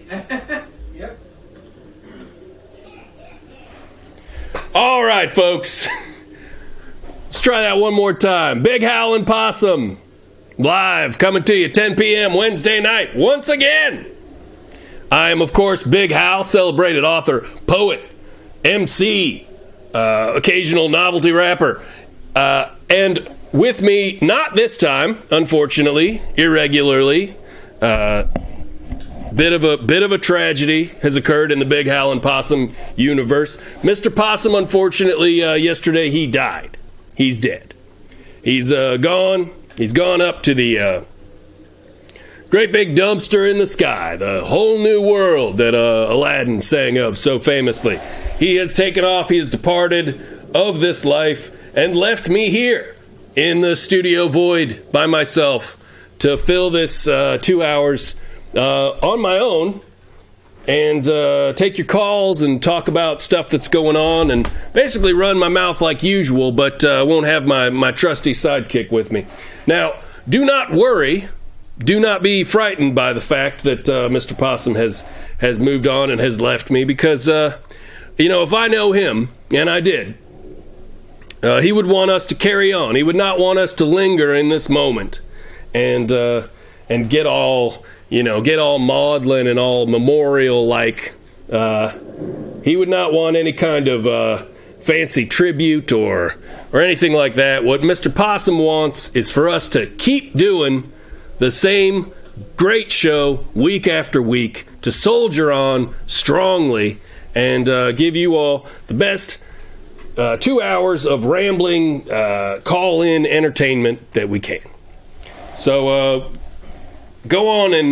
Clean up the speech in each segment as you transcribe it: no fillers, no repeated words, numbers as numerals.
Yep. All right, folks. Let's try that one more time. Big Howell and Possum, live, coming to you 10 p.m. Wednesday night, once again. I am, of course, Big Howell, celebrated author, poet, MC, occasional novelty rapper. And with me, not this time, unfortunately, irregularly, bit of a tragedy has occurred in the Big Howell and Possum universe. Mr. Possum, unfortunately, yesterday he died. He's dead. He's gone. He's gone up to the great big dumpster in the sky, the whole new world that Aladdin sang of so famously. He has taken off. He has departed of this life and left me here in the studio void by myself to fill this 2 hours on my own and take your calls and talk about stuff that's going on and basically run my mouth like usual, but won't have my trusty sidekick with me. Now, do not worry. Do not be frightened by the fact that Mr. Possum has moved on and has left me, because, if I know him, and I did, he would want us to carry on. He would not want us to linger in this moment and get all maudlin and all memorial-like. He would not want any kind of fancy tribute or anything like that. What Mr. Possum wants is for us to keep doing the same great show week after week, to soldier on strongly and give you all the best 2 hours of rambling, call-in entertainment that we can. So go on and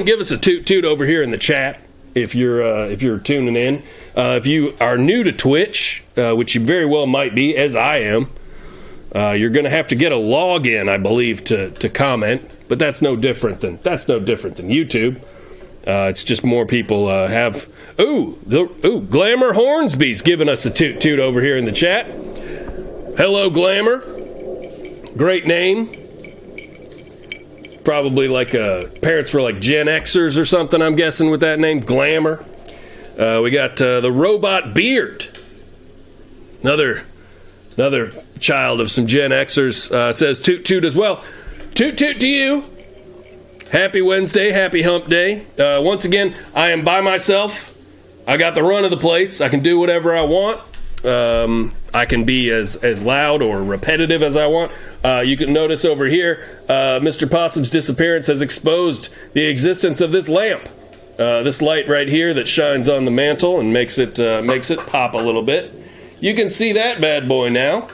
give us a toot over here in the chat if you're tuning in. If you are new to Twitch, which you very well might be, as I am, you're going to have to get a login, I believe, to comment. But that's no different than YouTube. It's just more people have. Glamour Hornsby's giving us a toot over here in the chat. Hello, Glamour. Great name. Probably like parents were like Gen Xers or something, I'm guessing, with that name, Glamour. We got the Robot Beard. Another child of some Gen Xers, says toot as well. Toot to you. Happy Wednesday, happy hump day. Once again, I am by myself. I got the run of the place. I can do whatever I want. I can be as loud or repetitive as I want. You can notice over here, Mr. Possum's disappearance has exposed the existence of this lamp. This light right here that shines on the mantle and makes it pop a little bit. You can see that bad boy now.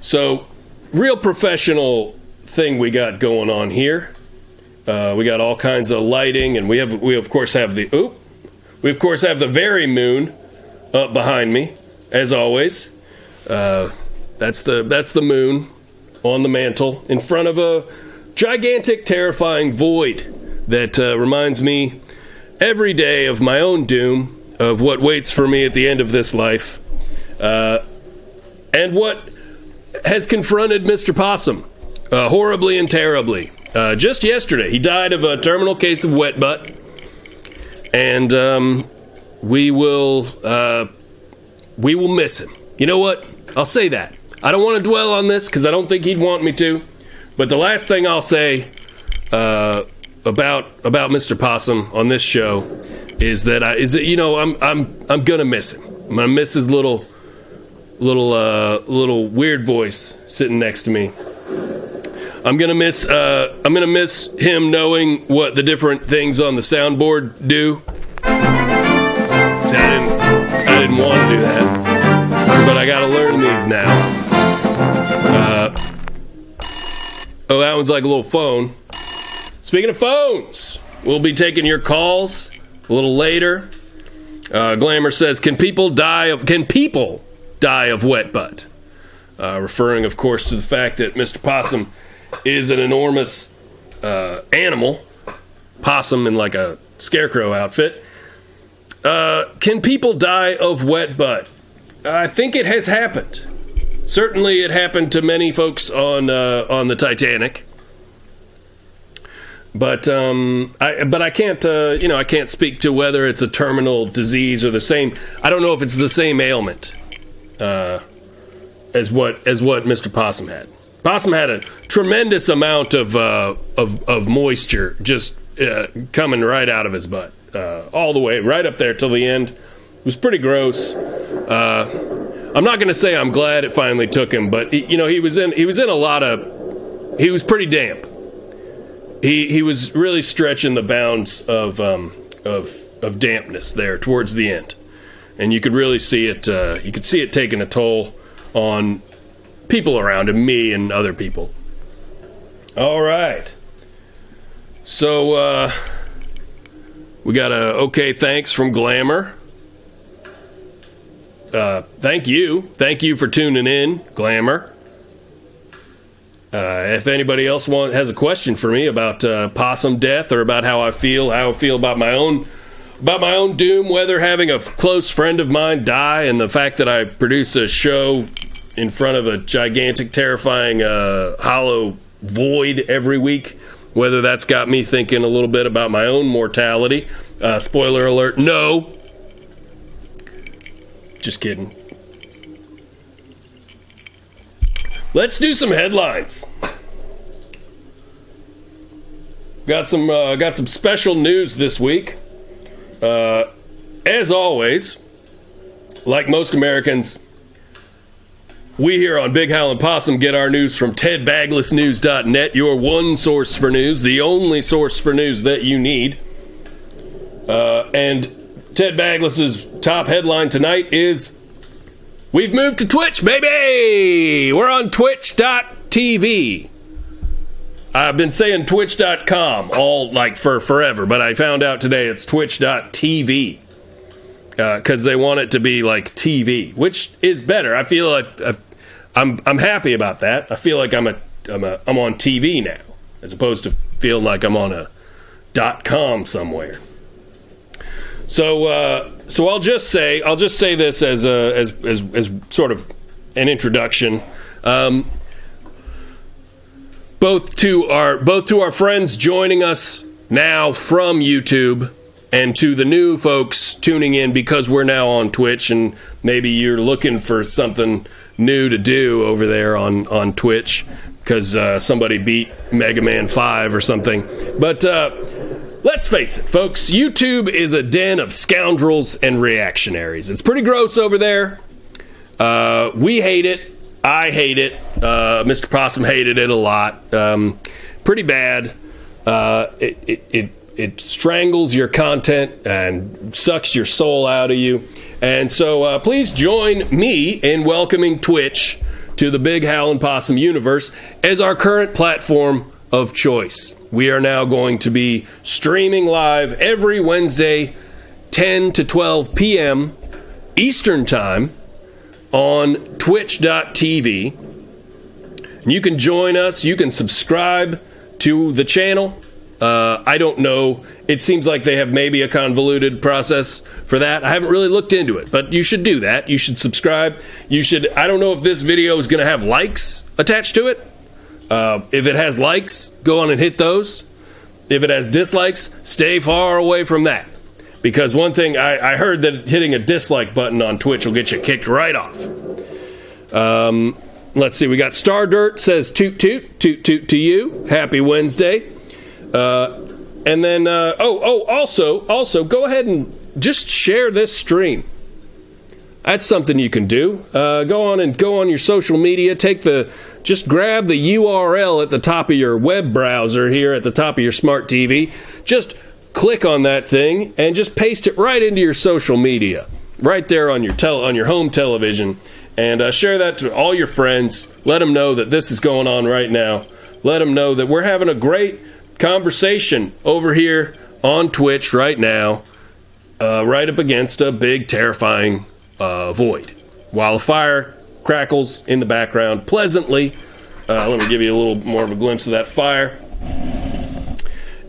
So, real professional thing we got going on here. We got all kinds of lighting, and we of course have the very moon up behind me, as always. That's the moon on the mantle in front of a gigantic, terrifying void that reminds me every day of my own doom, of what waits for me at the end of this life, and what has confronted Mr. Possum horribly and terribly. Just yesterday, he died of a terminal case of wet butt, and we will miss him. You know what? I'll say that. I don't want to dwell on this because I don't think he'd want me to. But the last thing I'll say about Mr. Possum on this show is that I'm gonna miss him. I'm gonna miss his little weird voice sitting next to me. I'm gonna miss him knowing what the different things on the soundboard do. I didn't want to do that, but I gotta learn these now. That one's like a little phone. Speaking of phones, we'll be taking your calls a little later. Glamour says, "Can people die of wet butt?" Referring, of course, to the fact that Mr. Possum is an enormous animal. Possum in like a scarecrow outfit. Can people die of wet butt? I think it has happened. Certainly it happened to many folks on the Titanic. But I can't I can't speak to whether it's a terminal disease or the same. I don't know if it's the same ailment as what Mr. Possum had. Possum had a tremendous amount of moisture just coming right out of his butt, all the way right up there till the end. It was pretty gross. I'm not going to say I'm glad it finally took him, but he was in a lot of. He was pretty damp. He was really stretching the bounds of dampness there towards the end, and you could really see it. You could see it taking a toll on people around him, me and other people. All right, so we got a okay thanks from Glamour. Thank you for tuning in, Glamour. If anybody else has a question for me about possum death or about how I feel about my own doom, whether having a close friend of mine die and the fact that I produce a show in front of a gigantic, terrifying, hollow void every week, whether that's got me thinking a little bit about my own mortality. Spoiler alert, no. Just kidding. Let's do some headlines. Got some special news this week. As always, like most Americans, we here on Big Howlin' Possum get our news from TedBaglessNews.net, your one source for news, the only source for news that you need. And Ted Bagless's top headline tonight is, we've moved to Twitch, baby! We're on Twitch.tv. I've been saying Twitch.com all like for forever, but I found out today it's Twitch.tv. Because they want it to be like TV, which is better. I feel like I'm happy about that. I feel like I'm on TV now, as opposed to feeling like I'm on a .com somewhere. So I'll just say this as sort of an introduction. Both to our friends joining us now from YouTube, and to the new folks tuning in because we're now on Twitch, and maybe you're looking for something new to do over there on Twitch because somebody beat Mega Man 5 or something. But let's face it, folks, YouTube is a den of scoundrels and reactionaries. It's pretty gross over there. We hate it. I hate it. Mr. Possum hated it a lot. Pretty bad. It strangles your content and sucks your soul out of you. And so please join me in welcoming Twitch to the Big Howlin' Possum universe as our current platform of choice. We are now going to be streaming live every Wednesday, 10 to 12 p.m. Eastern Time on Twitch.tv. And you can join us. You can subscribe to the channel. I don't know. It seems like they have maybe a convoluted process for that. I haven't really looked into it, but you should do that. You should subscribe. I don't know if this video is going to have likes attached to it. If it has likes, go on and hit those. If it has dislikes, stay far away from that. Because one thing, I heard that hitting a dislike button on Twitch will get you kicked right off. Let's see, we got Star Dirt says toot toot, toot toot to you. Happy Wednesday. And then, also, go ahead and just share this stream. That's something you can do. Go on your social media. Just grab the URL at the top of your web browser here at the top of your smart TV. Just click on that thing and just paste it right into your social media, right there on your home television, and share that to all your friends. Let them know that this is going on right now. Let them know that we're having a great conversation over here on Twitch right now, right up against a big, terrifying void, while a fire crackles in the background pleasantly. Let me give you a little more of a glimpse of that fire.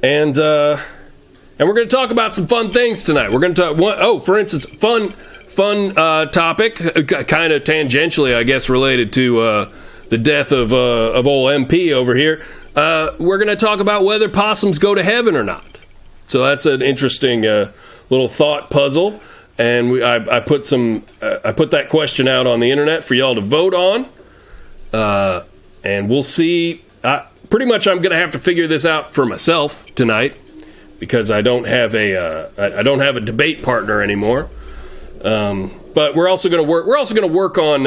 And we're going to talk about some fun things tonight. We're going to talk, for instance, fun topic, kind of tangentially, I guess, related to the death of old MP over here. we're going to talk about whether possums go to heaven or not. So that's an interesting little thought puzzle, and I put that question out on the internet for y'all to vote on, and we'll see. Pretty much, I'm going to have to figure this out for myself tonight because I don't have a debate partner anymore. But we're also going to work. We're also going to work on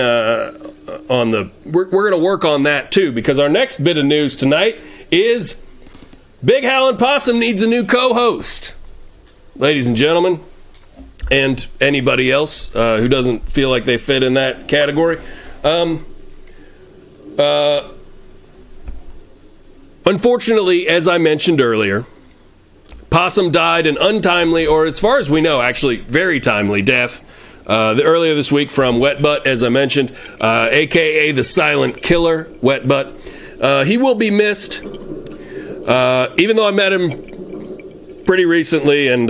We're going to work on that too, because our next bit of news tonight is Big Howell and Possum needs a new co-host, ladies and gentlemen, and anybody else who doesn't feel like they fit in that category. Unfortunately, as I mentioned earlier, Possum died an untimely, or as far as we know, actually very timely death earlier this week from Wet Butt, as I mentioned, a.k.a. the silent killer, Wet Butt. He will be missed, even though I met him pretty recently, and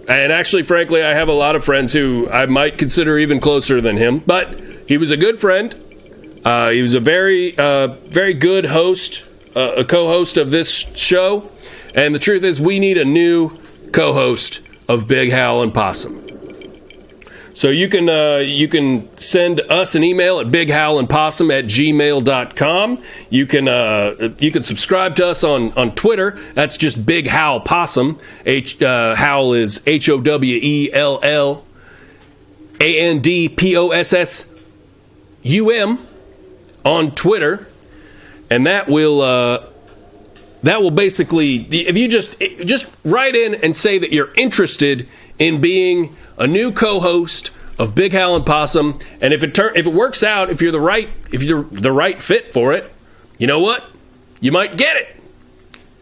actually, frankly, I have a lot of friends who I might consider even closer than him, but he was a good friend. He was a very good host, a co-host of this show, and the truth is we need a new co-host of Big Howell and Possum. So you can send us an email at bighowlandpossum@gmail.com. You can subscribe to us on Twitter. That's just Big Howell Possum. Howell is HOWELLANDPOSSUM on Twitter, and that will basically, if you just write in and say that you're interested in being a new co-host of Big Howell and Possum, and if it works out, if you're the right fit for it, you know what? You might get it.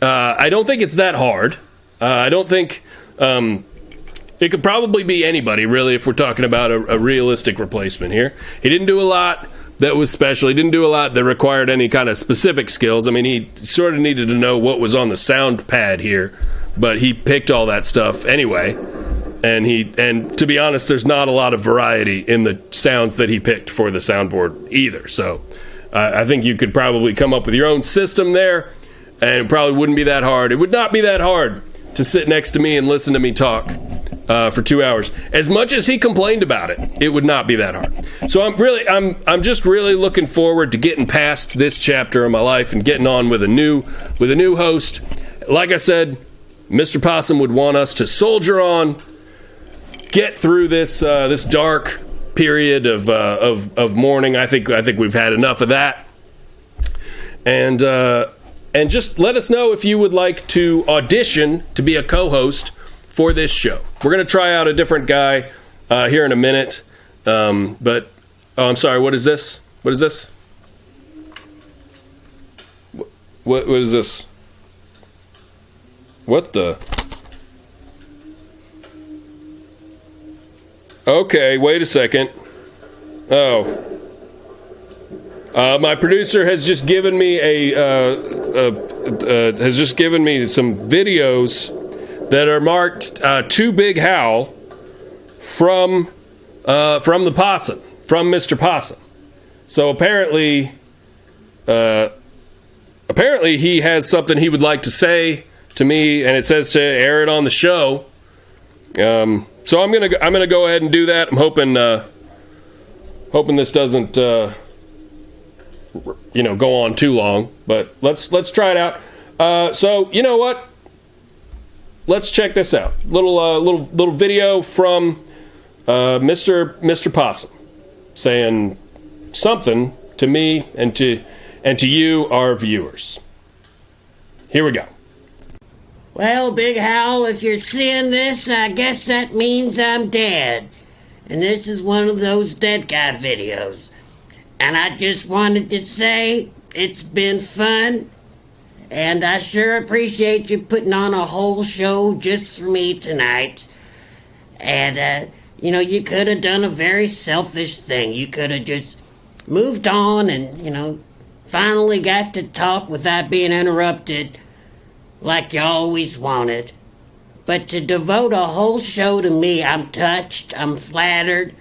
I don't think it's that hard. I don't think it could probably be anybody, really, if we're talking about a realistic replacement here. He didn't do a lot that was special. He didn't do a lot that required any kind of specific skills. I mean, he sort of needed to know what was on the sound pad here, but he picked all that stuff anyway. And to be honest, there's not a lot of variety in the sounds that he picked for the soundboard either. So I think you could probably come up with your own system there, and it probably wouldn't be that hard. It would not be that hard to sit next to me and listen to me talk for 2 hours. As much as he complained about it, it would not be that hard. So I'm just really looking forward to getting past this chapter of my life and getting on with a new host. Like I said, Mr. Possum would want us to soldier on, get through this dark period of mourning. I think we've had enough of that, and just let us know if you would like to audition to be a co-host for this show. We're going to try out a different guy here in a minute, but I'm sorry. What is this? What is this? What is this? What the? Okay, wait a second. Oh. My producer has just given me some videos that are marked to Big Howell from the Possum, from Mr. Possum. So apparently he has something he would like to say to me, and it says to air it on the show. So I'm gonna go ahead and do that. I'm hoping this doesn't go on too long, but let's try it out. So you know what? Let's check this out. Little video from Mr. Possum saying something to me and to you, our viewers. Here we go. Well, Big Howell, if you're seeing this, I guess that means I'm dead. And this is one of those dead guy videos. And I just wanted to say it's been fun. And I sure appreciate you putting on a whole show just for me tonight. And, you could have done a very selfish thing. You could have just moved on and, finally got to talk without being interrupted like you always wanted. But to devote a whole show to me, I'm touched, I'm flattered.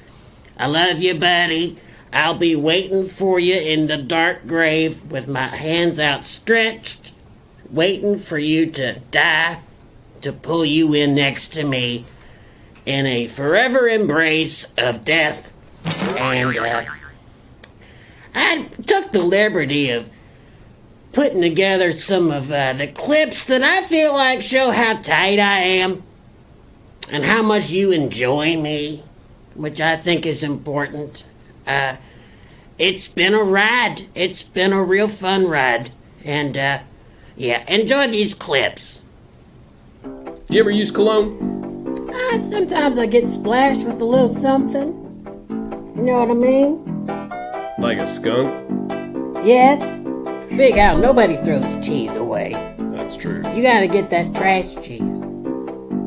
I love you, buddy. I'll be waiting for you in the dark grave with my hands outstretched, waiting for you to die, to pull you in next to me in a forever embrace of death. And I took the liberty of putting together some of the clips that I feel like show how tight I am and how much you enjoy me, which I think is important. It's been a ride. It's been a real fun ride. And, yeah, enjoy these clips. Do you ever use cologne? Sometimes I get splashed with a little something. You know what I mean? Like a skunk? Yes. Big Al, nobody throws cheese away. That's true. You gotta get that trash cheese.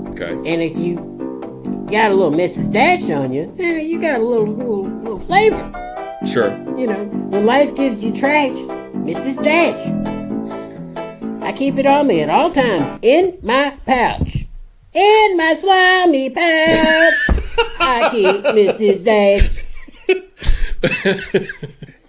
Okay. And if you got a little Mrs. Dash on you, you got a little flavor. Sure. You know, when life gives you trash, Mrs. Dash. I keep it on me at all times, in my pouch. In my slimy pouch, I keep Mrs. Dash.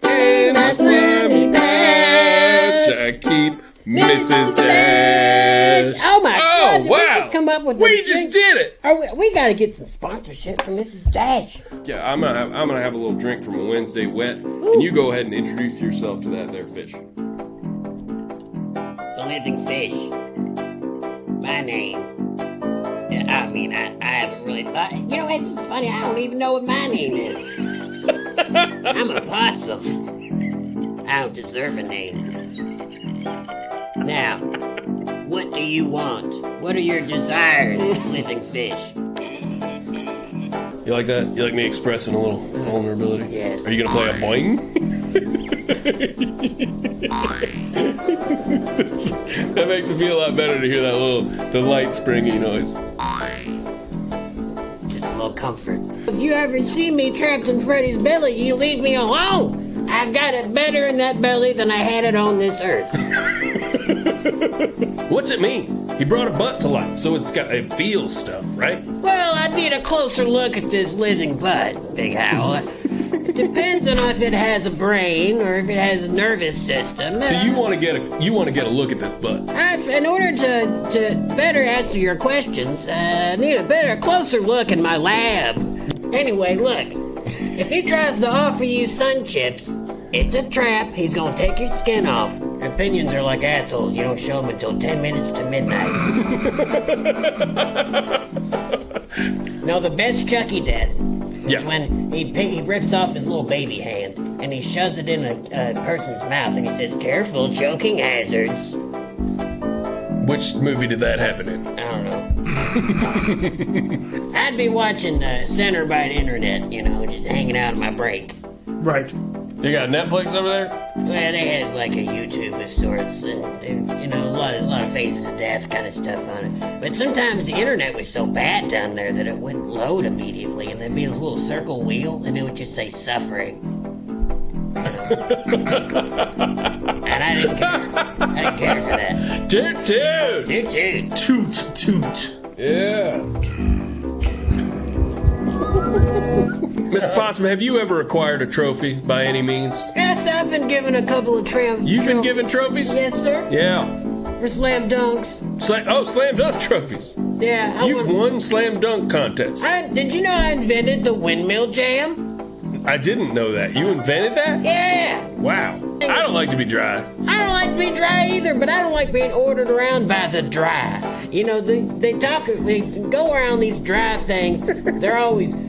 In my slimy pouch, I keep Mrs. Dash. Oh my God! Wow! We just come up with We this just drink. did it. We gotta get some sponsorship from Mrs. Dash. Yeah, I'm gonna have a little drink from a Wednesday wet, and you go ahead and introduce yourself to that there fish. The living fish. My name. I mean, I haven't really thought. You know, it's funny. I don't even know what my name is. I'm a possum. I don't deserve a name. Now, what do you want? What are your desires, living fish? You like that? You like me expressing a little vulnerability? Yes. Are you gonna play a boing? That makes me feel a lot better to hear that the light springy noise. Just a little comfort. If you ever see me trapped in Freddy's belly, you leave me alone. I've got it better in that belly than I had it on this earth. What's it mean? He brought a butt to life, so it feels stuff, right? Well, I need a closer look at this living butt, Big Howell. It depends on if it has a brain or if it has a nervous system. So you want to get a look at this butt? In order to better answer your questions, I need a closer look in my lab. Anyway, look, if he tries to offer you sun chips, it's a trap. He's gonna take your skin off. Opinions are like assholes. You don't show them until 10 minutes to midnight. No, the best Chucky death is when he rips off his little baby hand and he shoves it in a person's mouth and he says, "Careful, choking hazards." Which movie did that happen in? I don't know. I'd be watching Center by the Internet, just hanging out on my break. Right. You got Netflix over there? Well, they had like a YouTube of sorts, and a lot of Faces of Death kind of stuff on it. But sometimes the internet was so bad down there that it wouldn't load immediately, and there'd be this little circle wheel, and it would just say suffering. And I didn't care. I didn't care for that. Toot toot! Toot toot! Toot toot! Yeah. Mr. Possum, have you ever acquired a trophy by any means? Yes, I've been given a couple of trophies. You've been given trophies? Yes, sir. Yeah. For slam dunks. Slam dunk trophies. Yeah. You've won slam dunk contests. Did you know I invented the windmill jam? I didn't know that. You invented that? Yeah. Wow. I don't like to be dry. I don't like to be dry either, but I don't like being ordered around by the dry. They go around these dry things. They're always talking.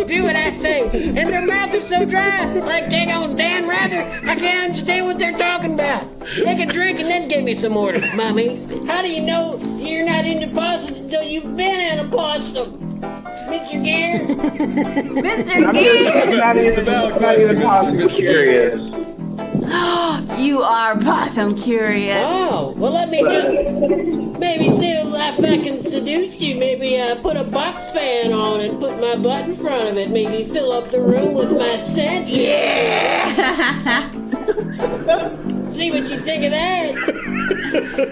Do what I say. And their mouths are so dry, like dang on Dan Rather, I can't understand what they're talking about. They can drink and then give me some orders, mummy. How do you know you're not into possums until you've been in a possum? Mr. Gear? Mr. Gear! It's about Mr. Curious. You are possum curious. Oh, well, let me just maybe see if I can seduce you. Maybe put a box fan on and put my butt in front of it. Maybe fill up the room with my scent. Yeah! See what you think of that?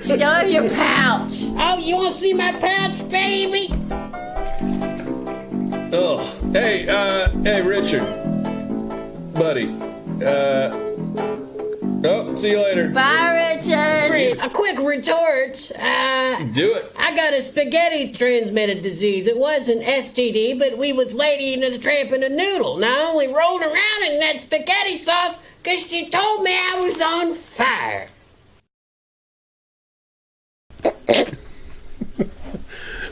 Show him your pouch. Oh, you want to see my pouch, baby? Oh, hey, Richard, buddy. See you later. Bye, Richard. A quick retort. Do it. I got a spaghetti transmitted disease. It wasn't STD, but we was lady eating a tramp in a noodle. Now I only rolled around in that spaghetti sauce because she told me I was on fire.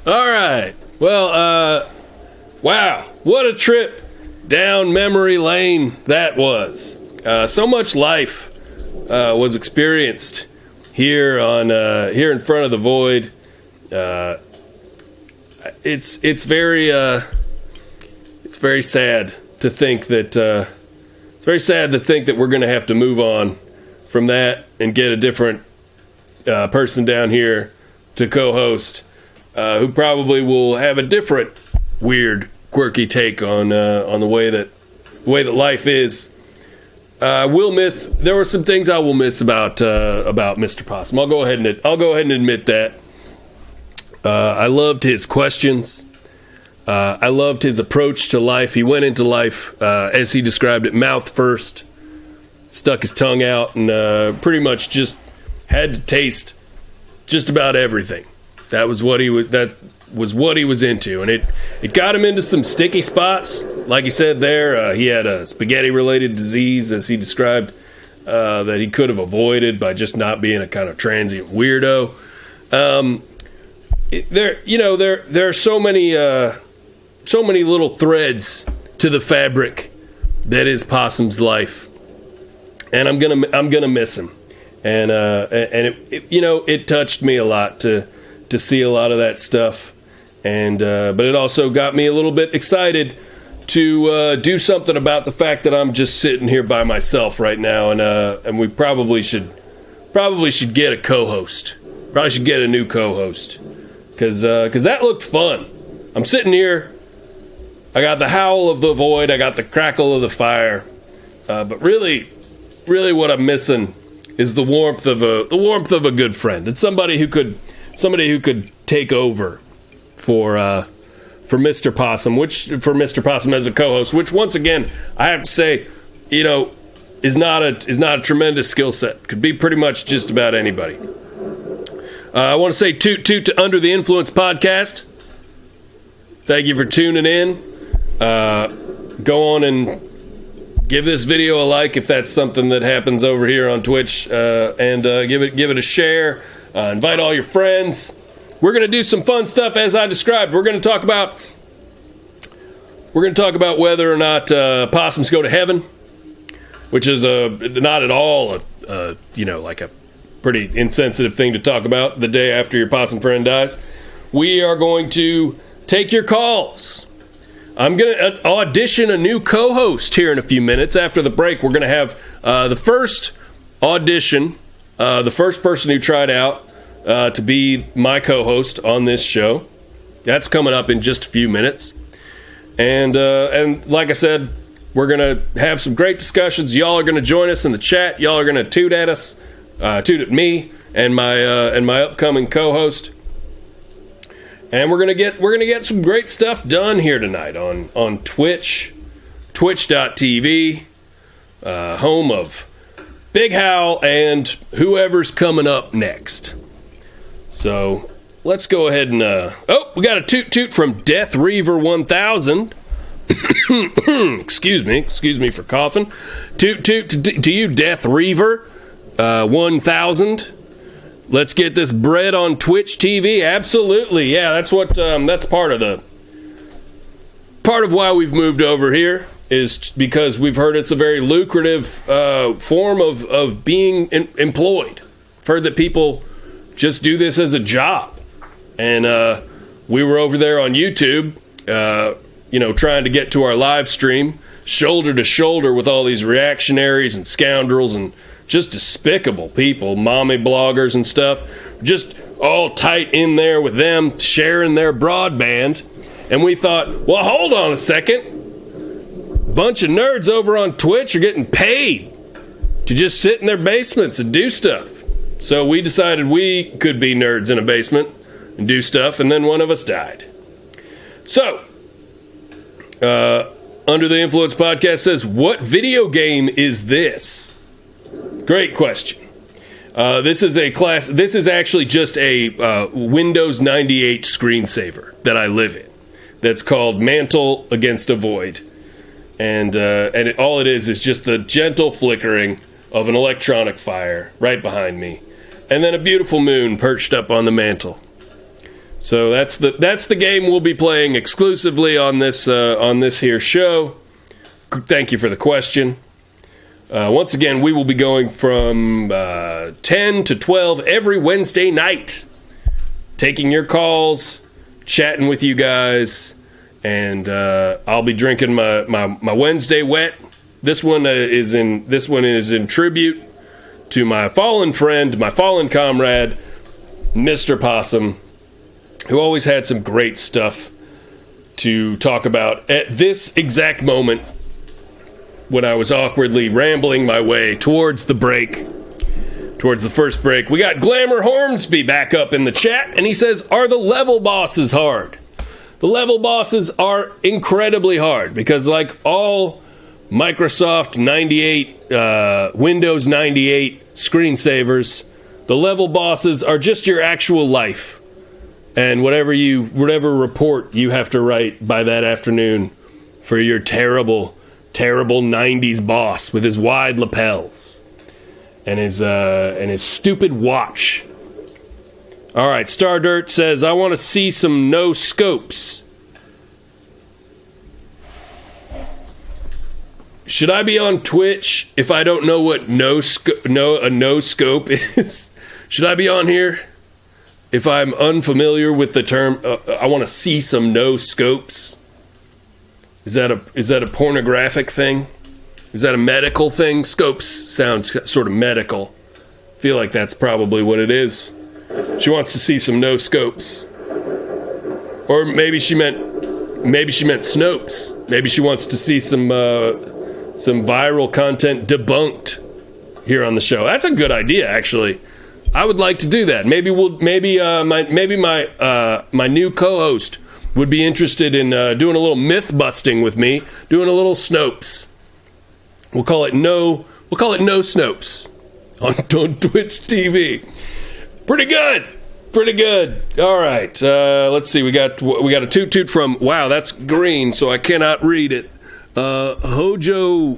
All right. Well, wow, what a trip down memory lane that was. So much life was experienced here in front of the Void. It's very sad to think that we're going to have to move on from that and get a different person down here to co-host, who probably will have a different weird, quirky take on the way that life is. There were some things I will miss about Mr. Possum. I'll go ahead and admit that. I loved his questions. I loved his approach to life. He went into life, as he described it, mouth first, stuck his tongue out, and pretty much just had to taste just about everything. That was what he was into, and it got him into some sticky spots. Like he said there, he had a spaghetti-related disease, as he described, that he could have avoided by just not being a kind of transient weirdo. There are so many little threads to the fabric that is Possum's life, and I'm gonna miss him, and it touched me a lot to see a lot of that stuff, and but it also got me a little bit excited to do something about the fact that I'm just sitting here by myself right now, and we probably should get a co-host. Probably should get a new co-host, because that looked fun. I'm sitting here. I got the howl of the void. I got the crackle of the fire. But really, what I'm missing is the warmth of a good friend. It's somebody who could take over for Mr. Possum as a co-host, which once again I have to say, is not a tremendous skill set. Could be pretty much just about anybody. I want to say toot to Under the Influence podcast. Thank you for tuning in. Go on and give this video a like if that's something that happens over here on Twitch, and give it a share. Invite all your friends. We're going to do some fun stuff as I described. We're going to talk about whether or not possums go to heaven, which is not at all like a pretty insensitive thing to talk about the day after your possum friend dies. We are going to take your calls. I'm going to audition a new co-host here in a few minutes. After the break, we're going to have the first audition, the first person who tried out to be my co-host on this show. That's coming up in just a few minutes. And like I said, we're going to have some great discussions. Y'all are going to join us in the chat. Y'all are going to toot at us, toot at me and my upcoming co-host. And we're gonna get some great stuff done here tonight on Twitch, twitch.tv, home of Big Howell and whoever's coming up next. So let's go ahead and we got a toot from Death Reaver 1000. Excuse me for coughing. Toot to you, Death Reaver 1000. Let's get this bread on Twitch TV. Absolutely, yeah. That's what. That's part of why we've moved over here, is because we've heard it's a very lucrative form of being employed. I've heard that people just do this as a job, and we were over there on YouTube, trying to get to our live stream, shoulder to shoulder with all these reactionaries and scoundrels and just despicable people, mommy bloggers and stuff, just all tight in there with them, sharing their broadband. And we thought, well, hold on a second. Bunch of nerds over on Twitch are getting paid to just sit in their basements and do stuff. So we decided we could be nerds in a basement and do stuff, and then one of us died. So, Under the Influence podcast says, what video game is this? Great question. This is actually just a Windows 98 screensaver that I live in. That's called Mantle Against a Void. And all it is just the gentle flickering of an electronic fire right behind me. And then a beautiful moon perched up on the mantle. So that's the game we'll be playing exclusively on this here show. Thank you for the question. Once again, we will be going from 10 to 12 every Wednesday night, taking your calls, chatting with you guys, and I'll be drinking my Wednesday wet. This one is in tribute to my fallen friend, my fallen comrade, Mr. Possum, who always had some great stuff to talk about at this exact moment when I was awkwardly rambling my way towards the first break. We got Glamour Hornsby back up in the chat, and he says, are the level bosses hard? The level bosses are incredibly hard, because like all Microsoft 98, Windows 98 screensavers, the level bosses are just your actual life. And whatever report you have to write by that afternoon for your terrible 90s boss with his wide lapels and his stupid watch. All right, Stardirt says, I want to see some no scopes. Should I be on Twitch if I don't know what a no scope is? Should I be on here if I'm unfamiliar with the term? I want to see some no scopes. Is that a pornographic thing? Is that a medical thing? Scopes sounds sort of medical. I feel like that's probably what it is. She wants to see some no scopes. Or maybe she meant Snopes. Maybe she wants to see some viral content debunked here on the show. That's a good idea, actually. I would like to do that. Maybe my new co-host would be interested in doing a little myth busting with me, doing a little Snopes. We'll call it no Snopes on Twitch TV. Pretty good. All right. Let's see. We got a toot from, wow, that's green, so I cannot read it. Hojo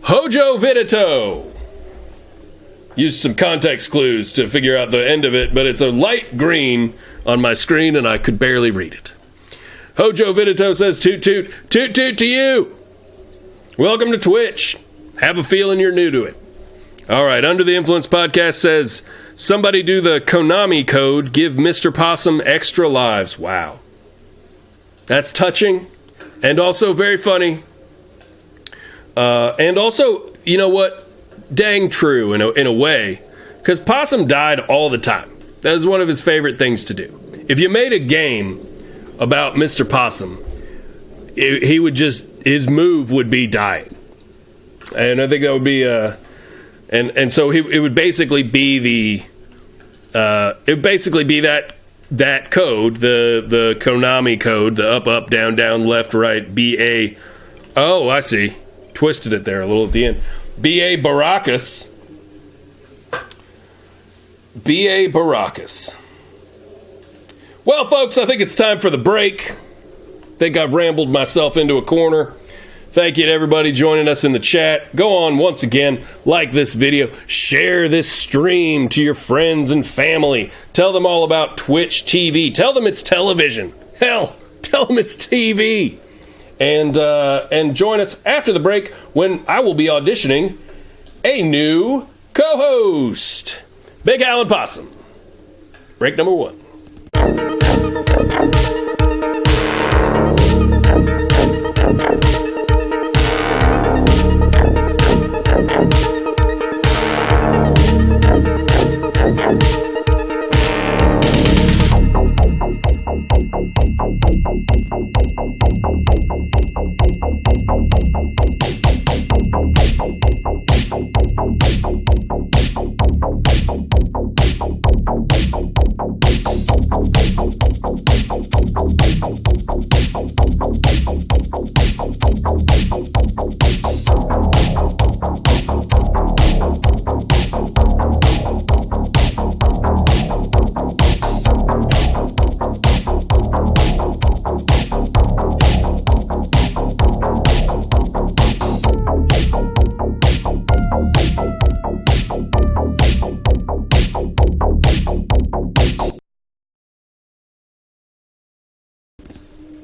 Vidito. Used some context clues to figure out the end of it, but it's a light green on my screen, and I could barely read it. Hojo Vidito says, toot to you. Welcome to Twitch. Have a feeling you're new to it. All right, Under the Influence podcast says, somebody do the Konami code, give Mr. Possum extra lives. Wow. That's touching, and also very funny. And also, you know what? Dang true in a way, because Possum died all the time. That was one of his favorite things to do. If you made a game about Mr. Possum, his move would be dying, and I think that would be and so it would basically be that code, the Konami code, the up down left right BA. Oh, I see. Twisted it there a little at the end. B.A. Baracus. B.A. Baracus. Well, folks, I think it's time for the break. I think I've rambled myself into a corner. Thank you to everybody joining us in the chat. Go on once again, like this video, share this stream to your friends and family. Tell them all about Twitch TV. Tell them it's television. Hell, tell them it's TV. And join us after the break when I will be auditioning a new co-host. Big Alan Possum. Break number 1.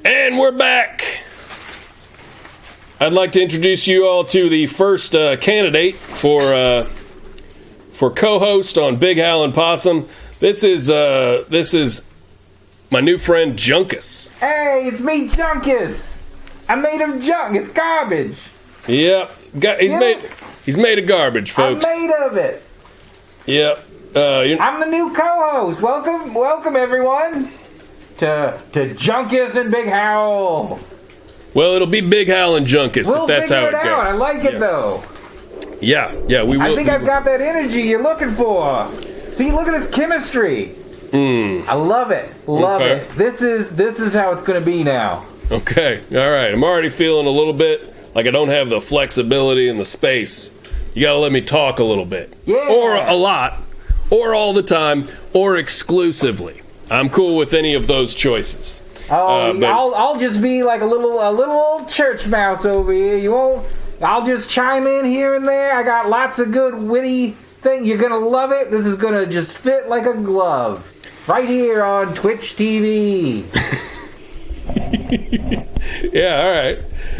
And we're back. I'd like to introduce you all to the first candidate for co-host on Big Hal and Possum. This is my new friend Junkus. Hey, it's me, Junkus. I made him junk. It's garbage. Yep, he's made of garbage, folks. I'm made of it. Yep. I'm the new co-host. Welcome everyone to Junkus and Big Howell. Well, it'll be Big Hal and Junkus if that's how it goes. I like it though. Yeah, we will. I think I've got that energy you're looking for. See, look at this chemistry. I love it. Love it. This is how it's going to be now. Okay. All right. I'm already feeling a little bit like I don't have the flexibility and the space. You got to let me talk a little bit. Yeah. Or a lot. Or all the time. Or exclusively. I'm cool with any of those choices. Oh, I'll just be like a little old church mouse over here. You won't. I'll just chime in here and there. I got lots of good witty things. You're gonna love it. This is gonna just fit like a glove. Right here on Twitch TV. Yeah,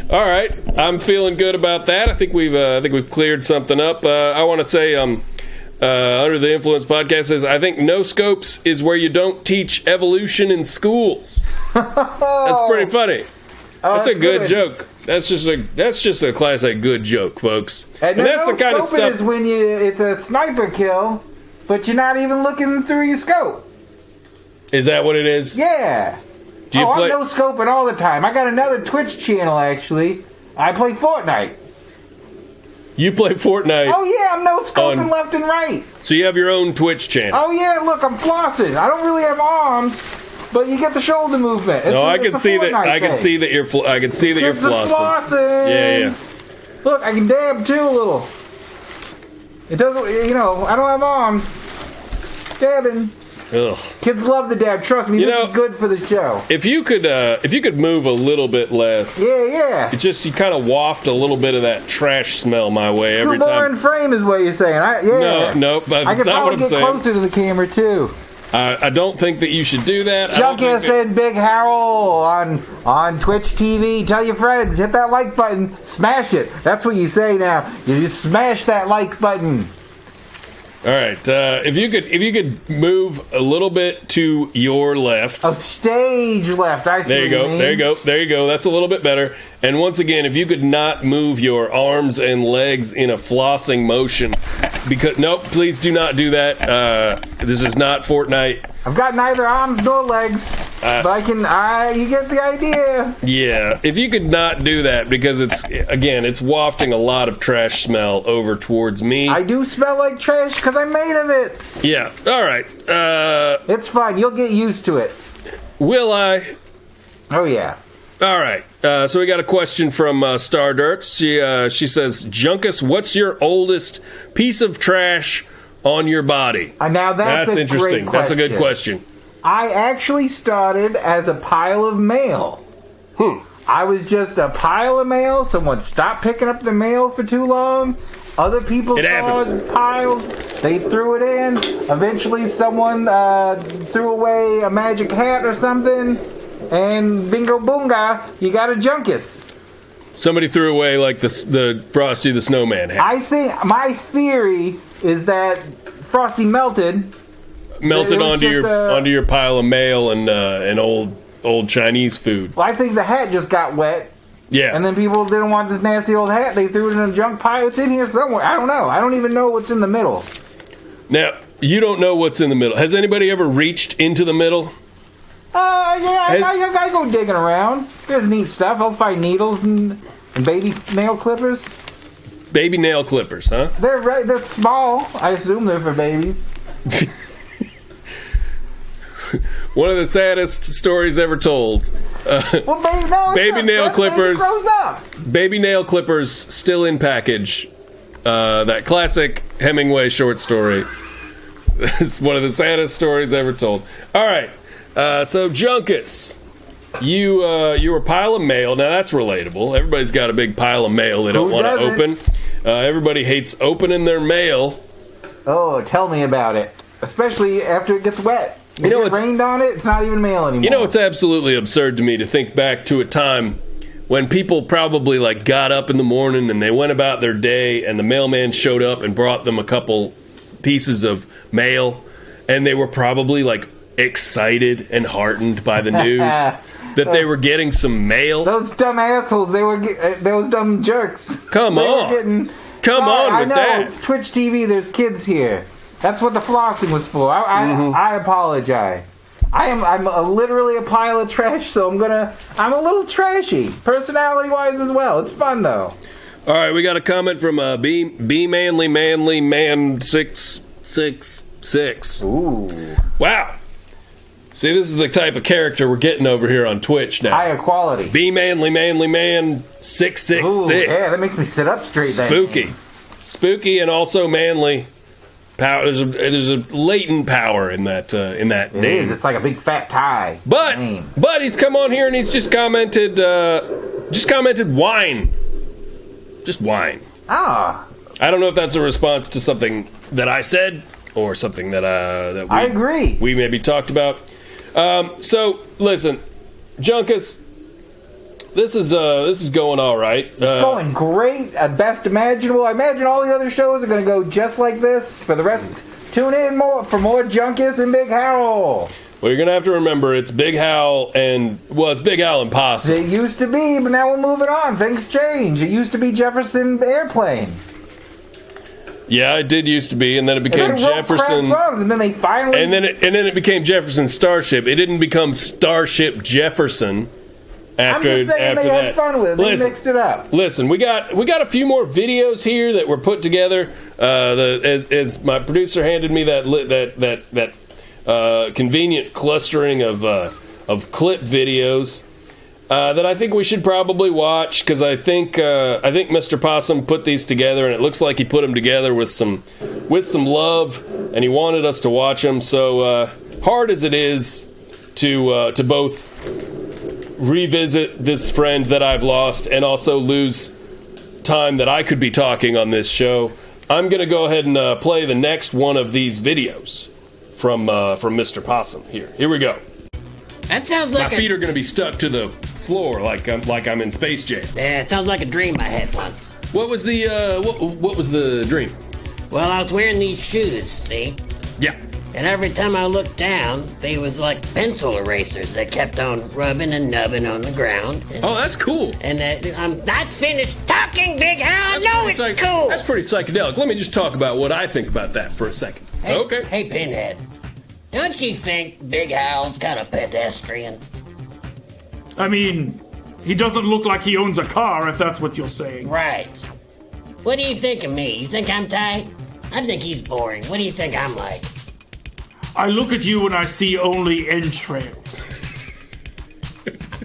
all right. I'm feeling good about that. I think we've cleared something up. I want to say, Under the Influence podcast says, I think no scopes is where you don't teach evolution in schools. That's pretty funny. That's a good joke. That's just a classic good joke, folks. And that's the kind of stuff. Is when it's a sniper kill, but you're not even looking through your scope. Is that what it is? Yeah. I'm no scoping all the time. I got another Twitch channel actually. I play Fortnite. You play Fortnite? Oh yeah, I'm no scoping left and right. So you have your own Twitch channel? Oh yeah, look, I'm flossing. I don't really have arms, but you get the shoulder movement. I can see that. I can see that you're flossing. Yeah. Look, I can dab too a little. It doesn't. I don't have arms. Dabbing. Ugh. Kids love the dab. Trust me, this is good for the show. If you could move a little bit less. Yeah. It's just you kind of waft a little bit of that trash smell my way every time. Too more in frame is what you're saying. No, but I that's not what I'm saying. I could probably get closer to the camera too. I don't think that you should do that. Junkus and Big Howell on Twitch TV. Tell your friends, hit that like button, smash it. That's what you say now. You just smash that like button. All right. If you could move a little bit to your left. Oh, stage left. I see. There you go. That's a little bit better. And once again, if you could not move your arms and legs in a flossing motion, please do not do that. This is not Fortnite. I've got neither arms nor legs, but you get the idea. Yeah, if you could not do that, because it's wafting a lot of trash smell over towards me. I do smell like trash because I'm made of it. Yeah, all right. It's fine. You'll get used to it. Will I? Oh, yeah. All right. So we got a question from Star Dirts. She says, Junkus, what's your oldest piece of trash on your body? Now that's a interesting. Great question. That's a good question. I actually started as a pile of mail. I was just a pile of mail. Someone stopped picking up the mail for too long. Other people saw piles. They threw it in. Eventually someone threw away a magic hat or something. And bingo boonga, you got a Junkus. Somebody threw away like the Frosty the Snowman hat. I think my theory is that Frosty melted onto your pile of mail and old Chinese food. Well, I think the hat just got wet. Yeah. And then people didn't want this nasty old hat. They threw it in a junk pile. It's in here somewhere. I don't know. I don't even know what's in the middle. Now, you don't know what's in the middle. Has anybody ever reached into the middle? I go digging around. There's neat stuff. I'll find needles and baby nail clippers. Baby nail clippers, huh? They're small. I assume they're for babies. One of the saddest stories ever told. Baby nail clippers. Baby grows up. Baby nail clippers still in package. That classic Hemingway short story. It's one of the saddest stories ever told. All right. So Junkus, you were a pile of mail. Now that's relatable. Everybody's got a big pile of mail they don't want to open. Everybody hates opening their mail. Oh, tell me about it. Especially after it gets wet. You know, it rained on it, it's not even mail anymore. You know, it's absolutely absurd to me to think back to a time when people probably like got up in the morning and they went about their day and the mailman showed up and brought them a couple pieces of mail, and they were probably like excited and heartened by the news that they were getting some mail. Those dumb assholes, those dumb jerks. Come on with that. It's Twitch TV, there's kids here. That's what the flossing was for. I apologize. I'm literally a pile of trash, so I'm a little trashy, personality-wise as well. It's fun, though. All right, we got a comment from B Manly Man 666. Ooh. Wow. See, this is the type of character we're getting over here on Twitch now. Higher quality. B Manly Man 666. Ooh, yeah, that makes me sit up straight. Spooky and also manly. Power. There's a latent power in that name. It is. It's like a big fat tie. But he's come on here and he's just commented wine. Just wine. Ah. I don't know if that's a response to something that I said or something that I agree. We maybe talked about. So listen, Junkus, this is going all right. It's going great, best imaginable. I imagine all the other shows are going to go just like this for the rest. Tune in for more Junkus and Big Howell. Well, you're going to have to remember it's Big Howell it's Big Howell and Possum. It used to be, but now we're moving on. Things change. It used to be Jefferson Airplane. Yeah, it did used to be, and then it became Jefferson. Songs, and then they finally. And then it became Jefferson Starship. It didn't become Starship Jefferson. I'm just saying they had fun with it. They mixed it up. Listen, we got a few more videos here that were put together. As my producer handed me that convenient clustering of clip videos that I think we should probably watch, because I think Mr. Possum put these together, and it looks like he put them together with some love, and he wanted us to watch them. So hard as it is to both revisit this friend that I've lost and also lose time that I could be talking on this show, I'm going to go ahead and play the next one of these videos from Mr. Possum. Here we go. That sounds like my feet are going to be stuck to the floor like I'm in Space Jam. Yeah, it sounds like a dream I had once. What was the what was the dream? Well, I was wearing these shoes, see? Yeah. And every time I looked down, they was like pencil erasers that kept on rubbing and nubbing on the ground. Oh, that's cool. And I'm not finished talking, Big Howell. No, it's cool. That's pretty psychedelic. Let me just talk about what I think about that for a second. Okay. Hey, Pinhead. Don't you think Big Howell's kind of pedestrian? I mean, he doesn't look like he owns a car, if that's what you're saying. Right. What do you think of me? You think I'm tight? I think he's boring. What do you think I'm like? I look at you and I see only entrails.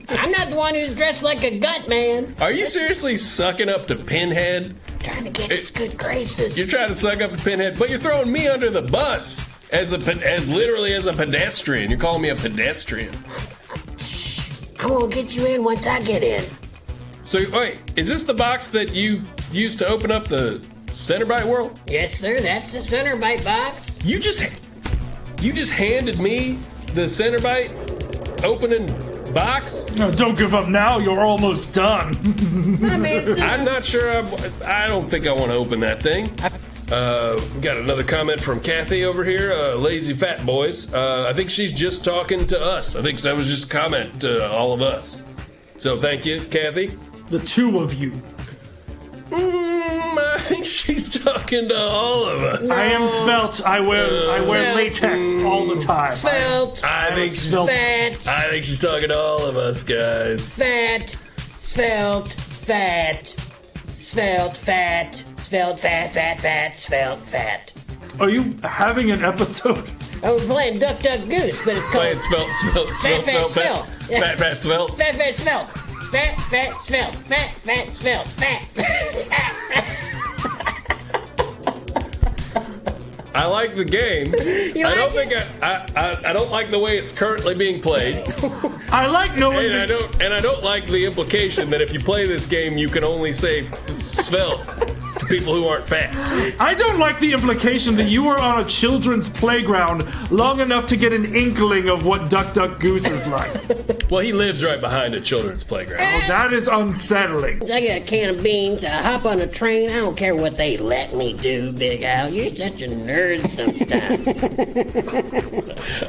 I'm not the one who's dressed like a gut man. Are you seriously sucking up to Pinhead? Trying to get his good graces. You're trying to suck up to Pinhead, but you're throwing me under the bus as literally as a pedestrian. You're calling me a pedestrian. I won't get you in once I get in. So, wait, is this the box that you used to open up the Centerbite world? Yes, sir. That's the Centerbite box. You just handed me the Centerbite opening box? No, don't give up now. You're almost done. I'm not sure. I don't think I want to open that thing. We got another comment from Kathy over here. Lazy fat boys. I think she's just talking to us. I think that was just a comment to all of us. So thank you, Kathy. The two of you. I think she's talking to all of us. I am svelte. I wear latex all the time. Svelte. I think she's talking to all of us, guys. Fat. Svelte. Fat. Svelte. Fat. Svelte. Fat. Fat. Fat. Svelte. Fat. Are you having an episode? I was playing Duck Duck Goose, but it's called playing Svelte. Fat. Fat. Svelte. Fat. Svelte. Fat, svelte, fat, svelte, fat. I like the game. I don't like the way it's currently being played. I like knowing. And I don't like the implication that if you play this game, you can only say svelte. to people who aren't fat. I don't like the implication that you were on a children's playground long enough to get an inkling of what Duck Duck Goose is like. Well, he lives right behind a children's playground. Oh, that is unsettling. I got a can of beans, I hop on a train, I don't care what they let me do, Big Al. You're such a nerd sometimes.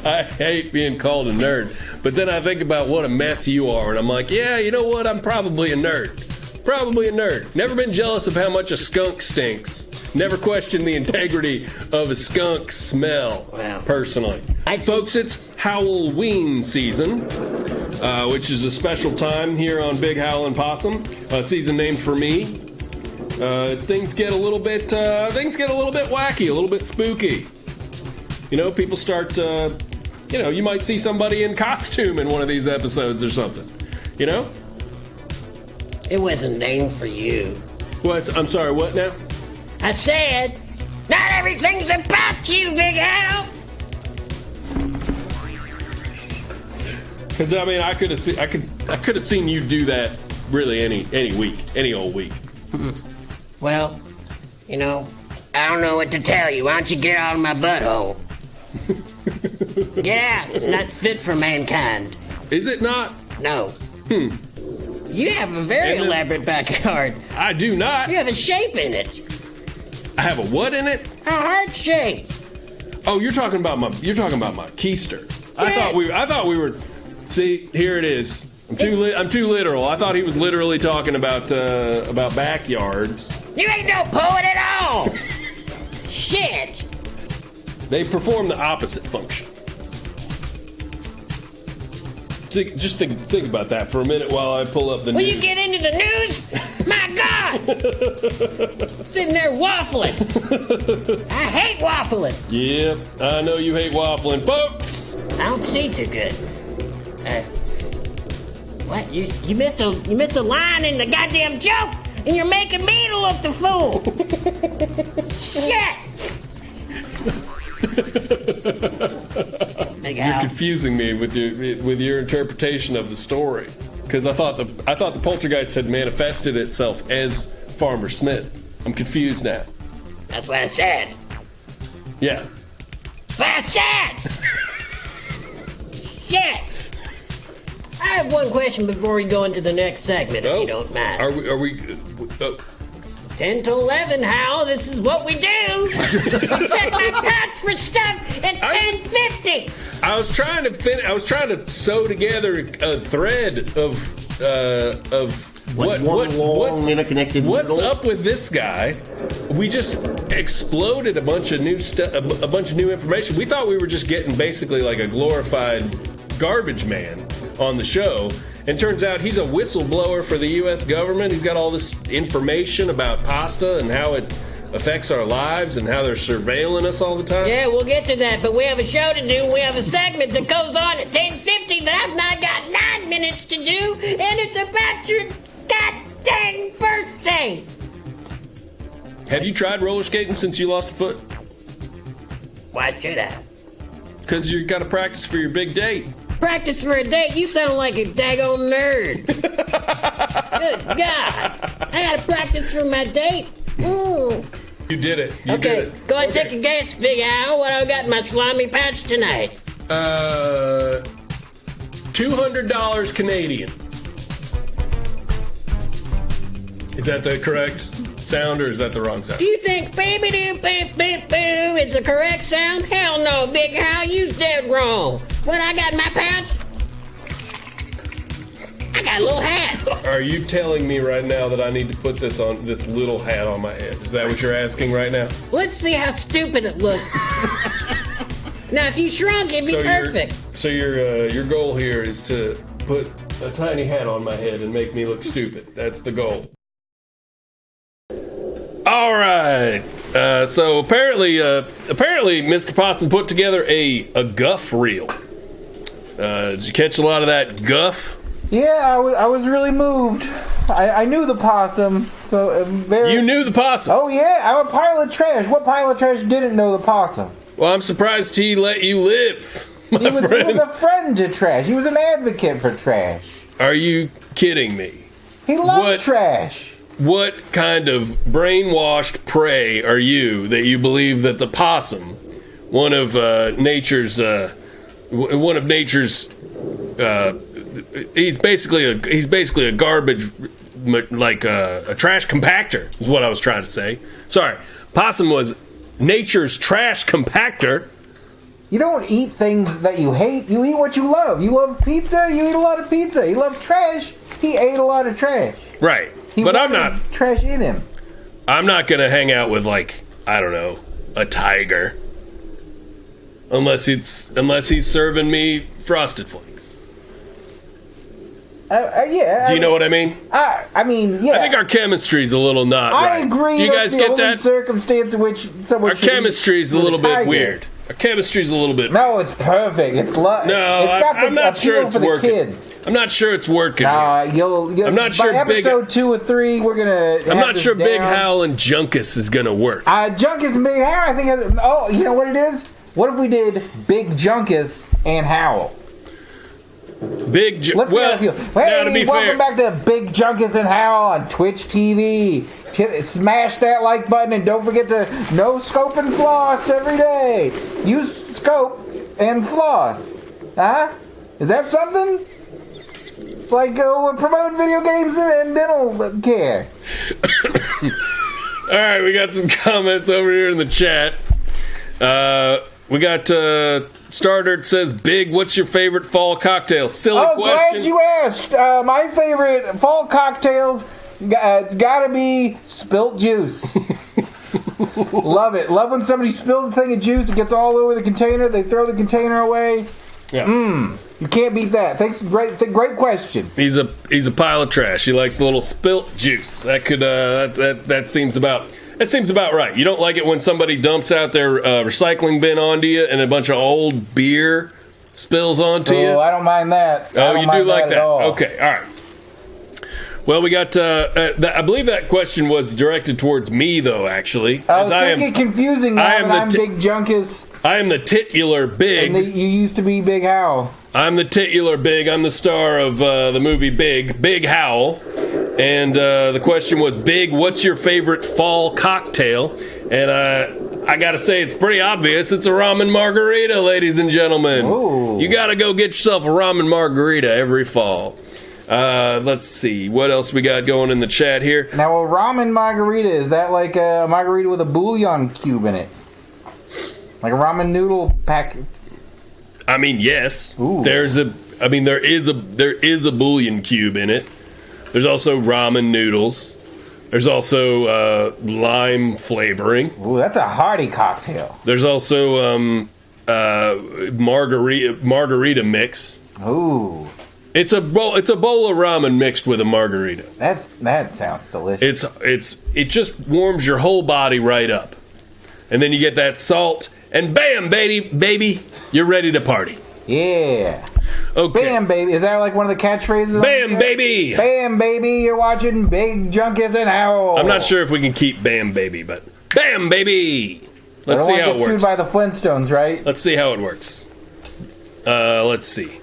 I hate being called a nerd, but then I think about what a mess you are, and I'm like, yeah, you know what? I'm probably a nerd. Probably a nerd. Never been jealous of how much a skunk stinks. Never questioned the integrity of a skunk smell, personally. Folks, it's Howell-ween season, which is a special time here on Big Howell and Possum. A season named for me. Things get a little bit wacky, a little bit spooky. You know, people start, you might see somebody in costume in one of these episodes or something. You know? It wasn't named for you. I'm sorry, what now? I said, not everything's about you, Big Al. Because I mean, I could have seen you do that really any week, any old week. Well, I don't know what to tell you. Why don't you get out of my butthole? Get out. It's not fit for mankind. Is it not? No. You have a very elaborate backyard. I do not. You have a shape in it. I have a what in it? A heart shape. Oh, you're talking about my keister. Yes. I thought we were. See, here it is. I'm too literal. I thought he was literally talking about backyards. You ain't no poet at all. Shit. They perform the opposite function. Just think about that for a minute while I pull up the news. Will you get into the news? My God! Sitting there waffling. I hate waffling. Yep, I know you hate waffling, folks. I don't see too good. What? You missed a line in the goddamn joke, and you're making me to look the fool. Shit! You're confusing me with your interpretation of the story, because I thought the poltergeist had manifested itself as Farmer Smith. I'm confused now. That's what I said. Yeah. That's what I said. Shit. I have one question before we go into the next segment, if you don't mind. Are we? 10 to 11, Hal, this is what we do. Check my pouch for stuff at 10:50. I was trying to sew together a thread of what's up with this guy. We just exploded a bunch of new stuff, a bunch of new information. We thought we were just getting basically like a glorified garbage man on the show. And turns out he's a whistleblower for the U.S. government. He's got all this information about pasta and how it affects our lives and how they're surveilling us all the time. Yeah, we'll get to that, but we have a show to do. We have a segment that goes on at 10:50 that I've not got 9 minutes to do, and it's about your goddamn birthday. Have you tried roller skating since you lost a foot? Why should I? Because you got to practice for your big date. Practice for a date? You sound like a daggone nerd. Good God. I gotta practice for my date? You did it. You did it. Go ahead and take a guess, Big Al. What I got in my slimy pouch tonight? $200 Canadian. Is that the correct sound, or is that the wrong sound? Do you think baby doo boop boop boo is the correct sound? Hell no, Big Al, you dead wrong. What I got in my pouch? I got a little hat. Are you telling me right now that I need to put this little hat on my head? Is that what you're asking right now? Let's see how stupid it looks. Now, if you shrunk, it'd be perfect. So your goal here is to put a tiny hat on my head and make me look stupid. That's the goal. All right. So apparently, Mr. Possum put together a guff reel. Did you catch a lot of that guff? Yeah, I was really moved. I knew the possum, so You knew the possum? Oh yeah, I'm a pile of trash. What pile of trash didn't know the possum? Well, I'm surprised he let you live, my friend. He was a friend to trash. He was an advocate for trash. Are you kidding me? He loved trash. what kind of brainwashed prey are you that you believe that the possum, one of nature's, he's basically a garbage, like a trash compactor is what I was trying to say. Sorry, possum was nature's trash compactor. You don't eat things that you hate. You eat what you love. You love pizza. You eat a lot of pizza. You love trash. He ate a lot of trash. Right. He but I'm wanted not trash in him. I'm not gonna hang out with, like, I don't know, a tiger. Unless he's serving me Frosted Flakes. Yeah. Do you know what I mean? I mean, yeah. I think our chemistry's a little not I right. agree. Do you guys get that? Circumstance in which someone our chemistry's a little bit weird. Our chemistry's a little bit. No, it's perfect. It's No, I'm not sure it's working. Kids. I'm not sure it's working. Nah, you'll I'm not sure. By episode 2 or 3, we're gonna. I'm not sure Big Howell and Junkus is gonna work. Junkus and Big Howell. I think. Oh, you know what it is? What if we did Big Junkus and Howell? Let's well, hey, to be welcome back to Big Junkus and Howell on Twitch TV. Smash that like button and don't forget to no scope and floss every day. Use scope and floss. Huh? Is that something? It's like we're promoting video games and dental care. All right, we got some comments over here in the chat. We got Starter says, Big, what's your favorite fall cocktail? Silly question. Glad you asked. My favorite fall cocktails, it's got to be spilt juice. Love it. Love when somebody spills a thing of juice, it gets all over the container, they throw the container away. Yeah. You can't beat that. Thanks. Great question. He's a pile of trash. He likes a little spilt juice. That could that seems about right. You don't like it when somebody dumps out their recycling bin onto you and a bunch of old beer spills onto you? Oh, I don't mind that. Oh, you do like that? All. Okay, all right. Well, we got. I believe that question was directed towards me, though. Actually, I get confusing now that I'm Big Junkus. I am the titular Big. And you used to be Big Howell. I'm the titular Big. I'm the star of the movie Big Howell. And the question was, Big, what's your favorite fall cocktail? And I got to say, it's pretty obvious. It's a ramen margarita, ladies and gentlemen. Ooh. You got to go get yourself a ramen margarita every fall. Let's see. What else we got going in the chat here? Now, a ramen margarita, is that like a margarita with a bouillon cube in it? Like a ramen noodle pack? I mean, yes. Ooh. There is a bouillon cube in it. There's also ramen noodles. There's also lime flavoring. Ooh, that's a hearty cocktail. There's also margarita mix. Ooh. It's a bowl of ramen mixed with a margarita. That sounds delicious. It just warms your whole body right up. And then you get that salt and bam, baby, you're ready to party. Yeah. Okay. Bam, baby. Is that like one of the catchphrases? Bam, baby. Bam, baby. You're watching Big Junkus and Howell. I'm not sure if we can keep bam, baby, but bam, baby. Let's see how it works. Sued by the Flintstones, right? Let's see how it works. Let's see.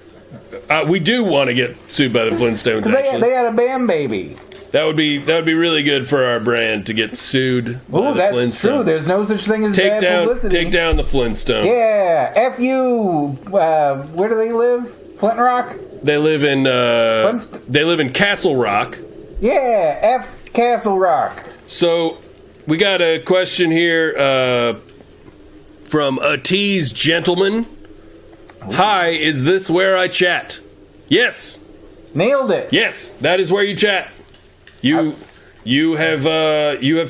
We do want to get sued by the Flintstones. Actually, they had a Bam Baby. That would be really good for our brand to get sued by the Flintstones. That's true. There's no such thing as bad publicity. Take down the Flintstones. Yeah, F you. Where do they live? Flint Rock. They live in Castle Rock. Yeah, F Castle Rock. So we got a question here from a Tease Gentleman. Hi, is this where I chat? Yes. Nailed it. Yes, that is where you chat. You have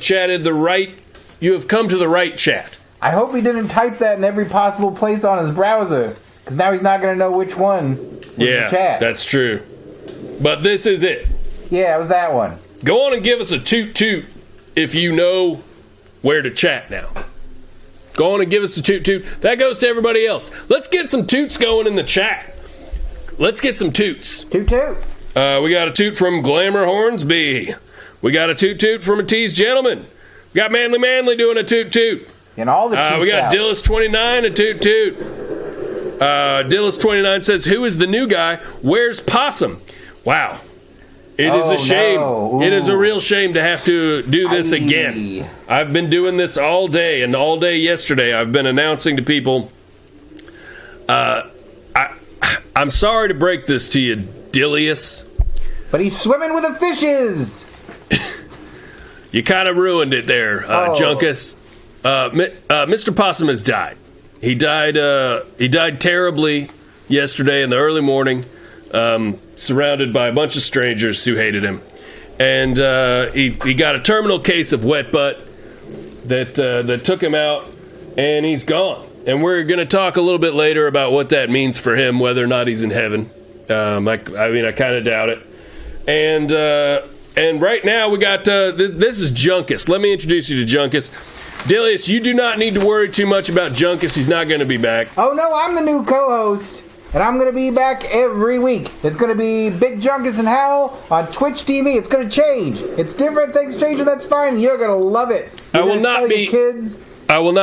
chatted the right. You have come to the right chat. I hope he didn't type that in every possible place on his browser, because now he's not going to know which one was the chat. That's true. But this is it. Yeah, it was that one. Go on and give us a toot toot if you know where to chat now. Go on and give us a toot toot. That goes to everybody else. Let's get some toots going in the chat. Let's get some toots. Toot toot. We got a toot from Glamour Hornsby. We got a toot toot from a Tease Gentleman. We got Manly doing a toot toot. And all the toots we got out. Dillis29 a toot toot. Dillis29 says, who is the new guy? Where's Possum? Wow. It is a shame. No. It is a real shame to have to do this again. I've been doing this all day, and all day yesterday I've been announcing to people, I'm sorry to break this to you, Dilius. But he's swimming with the fishes. You kind of ruined it there, Junkus. Mr. Possum has died. He died terribly yesterday in the early morning. Surrounded by a bunch of strangers who hated him, and he got a terminal case of wet butt that took him out, and he's gone. And we're going to talk a little bit later about what that means for him, whether or not he's in heaven. I kind of doubt it. And right now we got this is Junkus. Let me introduce you to Junkus. Dilius, you do not need to worry too much about Junkus. He's not going to be back. Oh no, I'm the new co-host. And I'm going to be back every week. It's going to be Big Junkus and Howell on Twitch TV. It's going to change. It's different. Things change, and that's fine. You're going to love it. I will not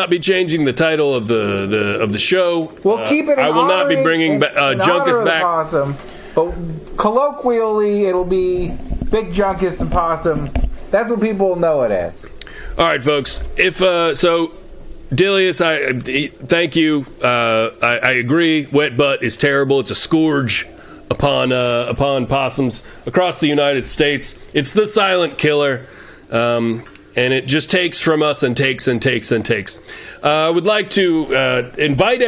be changing the title of the show. We'll keep it. I will not be bringing Junkus back. Possum, but colloquially, it'll be Big Junkus and Possum. That's what people will know it as. All right, folks. If so. Dilius, thank you. I agree. Wet butt is terrible. It's a scourge upon possums across the United States. It's the silent killer, and it just takes from us and takes and takes and takes. I would like to invite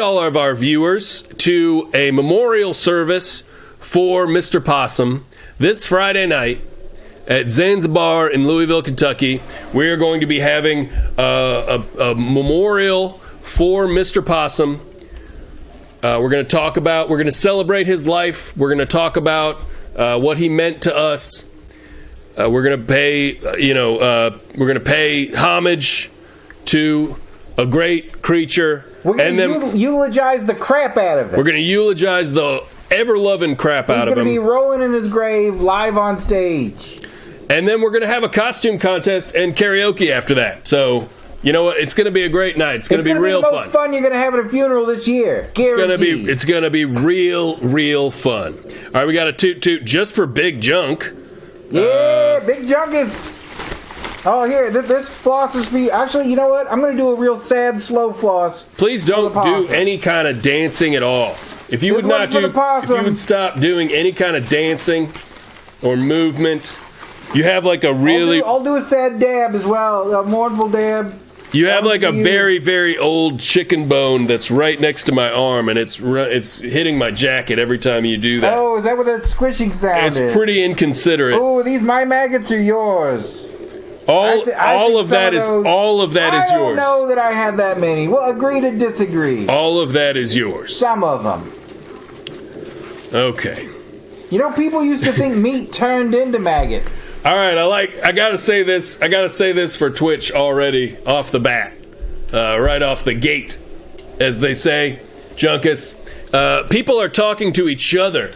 all of our viewers to a memorial service for Mr. Possum this Friday night. At Zanzibar in Louisville, Kentucky, we are going to be having a memorial for Mr. Possum. We're going to celebrate his life. We're going to talk about what he meant to us. We're going to pay homage to a great creature. We're going to eulogize the crap out of it. We're going to eulogize the ever-loving crap out of him. He's going to be rolling in his grave live on stage. And then we're going to have a costume contest and karaoke after that. So, you know what? It's going to be a great night. It's going to be real fun. It's the most fun you're going to have at a funeral this year. Guaranteed. It's going to be real fun. All right, we got a toot just for Big Junk. Yeah, Big Junk is... Oh, here, this floss is for you. Actually, you know what? I'm going to do a real sad, slow floss. Please don't do any kind of dancing at all. If you would stop doing any kind of dancing or movement... You have like a really... I'll do a sad dab as well, a mournful dab. You have like a very, very old chicken bone that's right next to my arm, and it's hitting my jacket every time you do that. Oh, is that what that squishing sound is? It's pretty inconsiderate. Oh, these my maggots are yours. All of that is yours. I don't know that I have that many. Well, agree to disagree. All of that is yours. Some of them. Okay. You know, people used to think meat turned into maggots. All right, I gotta say this for Twitch already off the bat, right off the gate, as they say, Junkus. People are talking to each other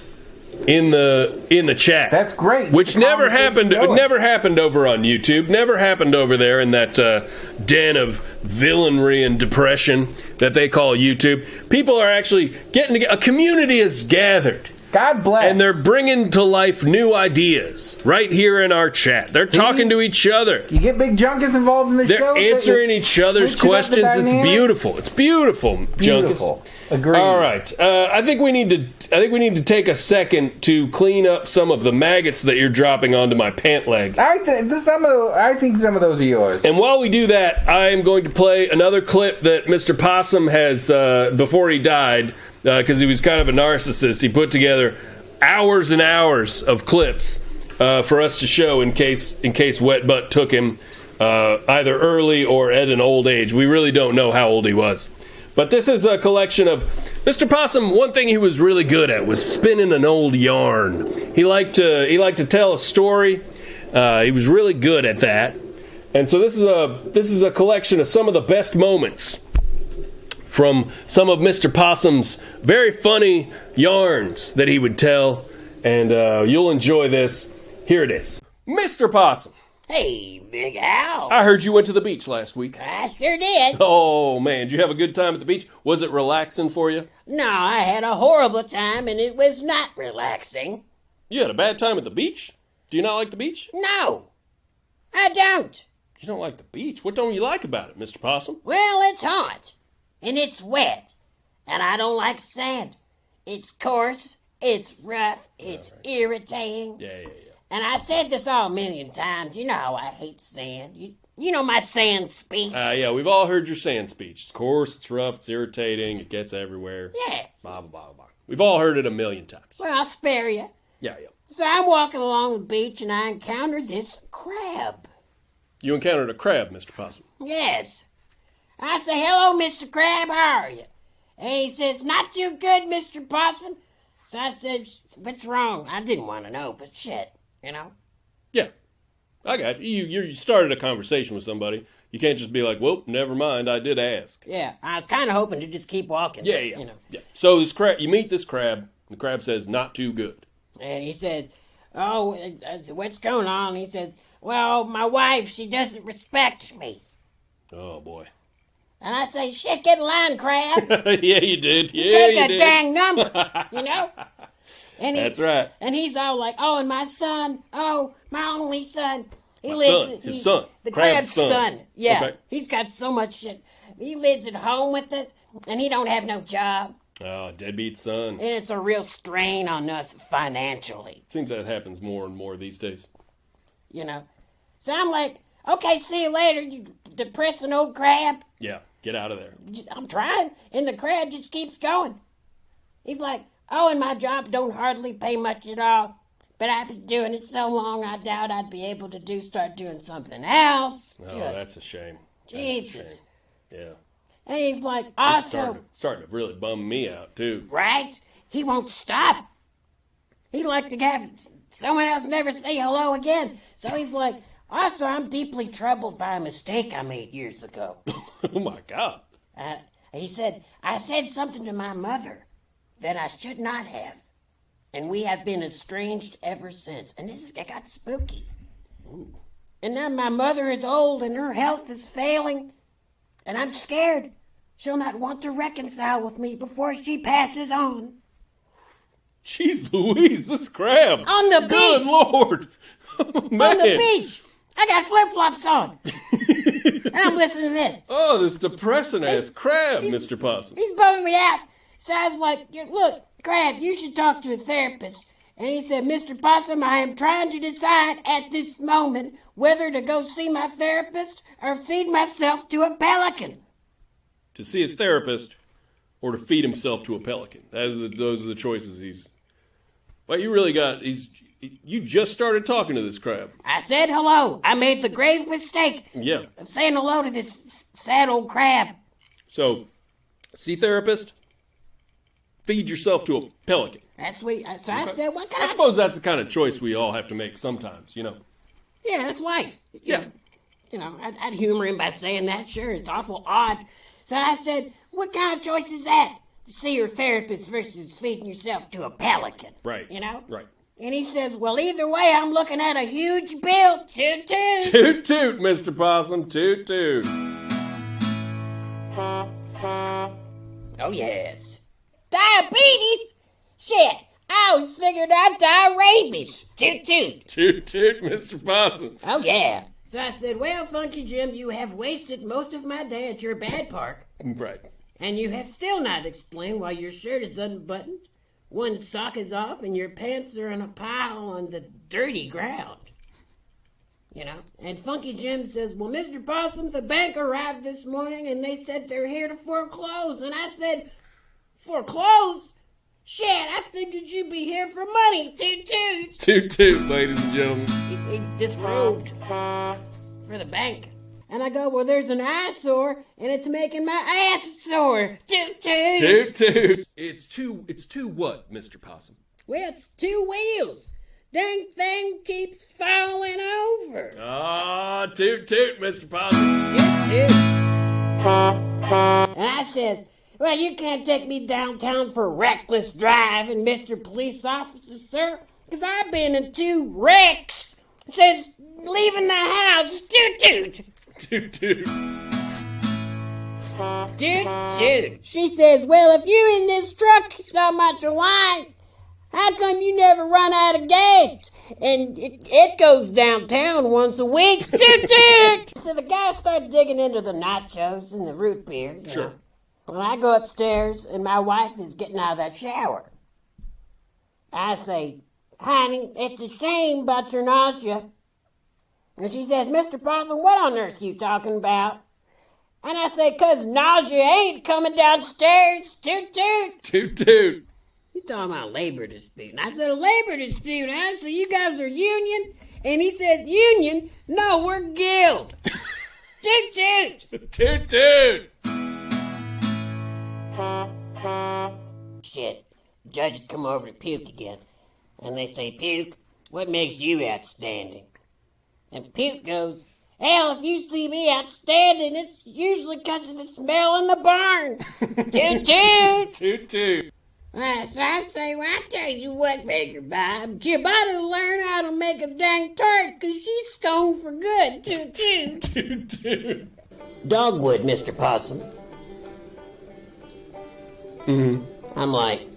in the chat. That's great. Which never happened. It never happened over on YouTube. Never happened over there in that den of villainy and depression that they call YouTube. People are actually getting together. A community is gathered. God bless. And they're bringing to life new ideas right here in our chat. They're talking to each other. You get Big Junkus involved in the show. They're answering each other's questions. It's beautiful. It's beautiful, Junkus. Agreed. All right. I think we need to take a second to clean up some of the maggots that you're dropping onto my pant leg. I think some of those are yours. And while we do that, I am going to play another clip that Mr. Possum has before he died. Because he was kind of a narcissist. He put together hours and hours of clips for us to show in case Wet Butt took him either early or at an old age. We really don't know how old he was. But this is a collection of... Mr. Possum, one thing he was really good at was spinning an old yarn. He liked to tell a story. He was really good at that. And so this is a collection of some of the best moments from some of Mr. Possum's very funny yarns that he would tell, and you'll enjoy this. Here it is. Mr. Possum. Hey, Big Al. I heard you went to the beach last week. I sure did. Oh, man, did you have a good time at the beach? Was it relaxing for you? No, I had a horrible time, and it was not relaxing. You had a bad time at the beach? Do you not like the beach? No, I don't. You don't like the beach? What don't you like about it, Mr. Possum? Well, it's hot, and it's wet, and I don't like sand. It's coarse, it's rough, it's irritating. Yeah. And I said this all a million times. You know how I hate sand. You know my sand speech. Yeah, we've all heard your sand speech. It's coarse, it's rough, it's irritating, it gets everywhere. Yeah. Blah, blah, blah, blah. We've all heard it a million times. Well, I'll spare you. Yeah. So I'm walking along the beach, and I encountered this crab. You encountered a crab, Mr. Possum. Yes. I say, hello, Mr. Crab, how are you? And he says, not too good, Mr. Possum. So I said, what's wrong? I didn't want to know, but shit, you know? Yeah. I got you. You started a conversation with somebody. You can't just be like, well, never mind, I did ask. Yeah, I was kind of hoping to just keep walking. Yeah. You know? Yeah. So this crab, you meet this crab, the crab says, not too good. And he says, oh, what's going on? He says, well, my wife, she doesn't respect me. Oh, boy. And I say, shit, get in line, crab. Yeah, you did. Yeah, Take you a did. dang number, you know? And That's right. And he's all like, oh, and my son, oh, my only son. His son. The Crab's crab's son. Yeah. Okay. He's got so much shit. He lives at home with us, and he don't have no job. Oh, deadbeat son. And it's a real strain on us financially. Seems that happens more and more these days. You know? So I'm like, okay, see you later, you depressing old crab. Yeah, get out of there. I'm trying, and the crab just keeps going. He's like, oh, and my job don't hardly pay much at all, but I've been doing it so long, I doubt I'd be able to start doing something else. Oh, that's a shame. Jesus. That's a shame. Yeah. And he's like, It's also, starting to really bum me out, too. right? He won't stop. He'd like to have someone else never say hello again. So he's like, also, I'm deeply troubled by a mistake I made years ago. Oh, my God. He said, I said something to my mother that I should not have. And we have been estranged ever since. And it got spooky. Ooh. And now my mother is old and her health is failing. And I'm scared she'll not want to reconcile with me before she passes on. Jeez Louise, this crab. On the beach. Good Lord. Oh, man. On the beach. I got flip-flops on. And I'm listening to this. Oh, this depressing-ass crab, Mr. Possum. He's bumming me out. So I was like, look, Crab, you should talk to a therapist. And he said, Mr. Possum, I am trying to decide at this moment whether to go see my therapist or feed myself to a pelican. To see his therapist or to feed himself to a pelican. Those are the choices he's... Well, you really got... You just started talking to this crab. I said hello. I made the grave mistake of saying hello to this sad old crab. So, see therapist, feed yourself to a pelican. That's what. So I said, what kind I suppose that's the kind of choice we all have to make sometimes, you know. Yeah, that's life. Yeah. You know, I'd humor him by saying that. Sure, it's awful odd. So I said, what kind of choice is that? To see your therapist versus feeding yourself to a pelican. Right. You know? Right. And he says, well, either way, I'm looking at a huge bill. Toot toot. Toot toot, Mr. Possum. Toot toot. Oh, yes. Diabetes? Shit. I always figured I'd die rabies. Toot toot. Toot toot, Mr. Possum. Oh, yeah. So I said, well, Funky Jim, you have wasted most of my day at your bad park. Right. And you have still not explained why your shirt is unbuttoned, one sock is off, and your pants are in a pile on the dirty ground. You know? And Funky Jim says, well, Mr. Possum, the bank arrived this morning, and they said they're here to foreclose. And I said, foreclose? Shit, I figured you'd be here for money. Toot toot. Toot toot, ladies and gentlemen. He disrobed for the bank. And I go, well, there's an eyesore, and it's making my ass sore. Toot toot. Toot toot. It's two what, Mr. Possum? Well, it's two wheels. Dang thing keeps falling over. Ah, toot toot, Mr. Possum. Toot toot. And I says, well, you can't take me downtown for reckless driving, Mr. Police Officer, sir, because I've been in 2 wrecks since leaving the house. Toot toot. Toot toot. Toot toot. She says, well, if you in this truck so much alike, how come you never run out of gas? And it goes downtown once a week. Toot toot! So the guy starts digging into the nachos and the root beer. Sure. When I go upstairs and my wife is getting out of that shower, I say, honey, it's a shame about your nausea. And she says, Mr. Possum, what on earth you talking about? And I say, 'cause nausea ain't coming downstairs. Toot toot. Toot toot. You talking about labor dispute. And I said, a labor dispute, huh? So you guys are union? And he says, union? No, we're guild. Toot toot. Toot toot. Shit. Judges come over to Puke again. And they say, Puke, what makes you outstanding? And Puke goes, hell, if you see me outstanding, it's usually because of the smell in the barn. Toot toot. Toot toot. So I say, well, I tell you what, Baker Bob, you better learn how to make a dang tart, 'cause she's stoned for good. Toot toot. Toot toot. Dogwood, Mr. Possum. I'm like,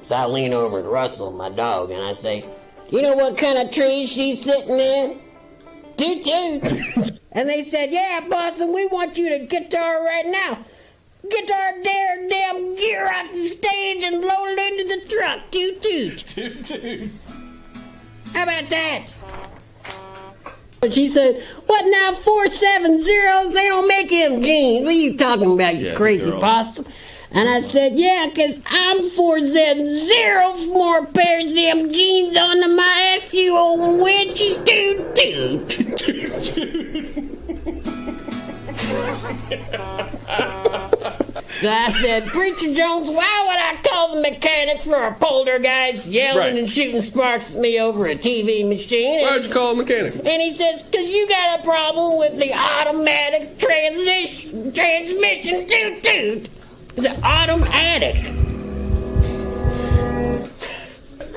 so I lean over to Russell, my dog, and I say, you know what kind of tree she's sitting in? Toot toot. And they said, yeah, Possum, we want you to guitar right now. Get our damn gear off the stage and load it into the truck. Toot toot. Toot toot. How about that? But she said, what now, 470s? They don't make them jeans. What are you talking about, you crazy possum? And I said, yeah, 'cause I'm 470 more pairs of them jeans onto my ass, you old witch. Toot toot. So I said, Preacher Jones, why would I call the mechanic for a poltergeist yelling and shooting sparks at me over a TV machine? Why'd you call a mechanic? And he says, 'cause you got a problem with the automatic transmission. Toot toot. The automatic.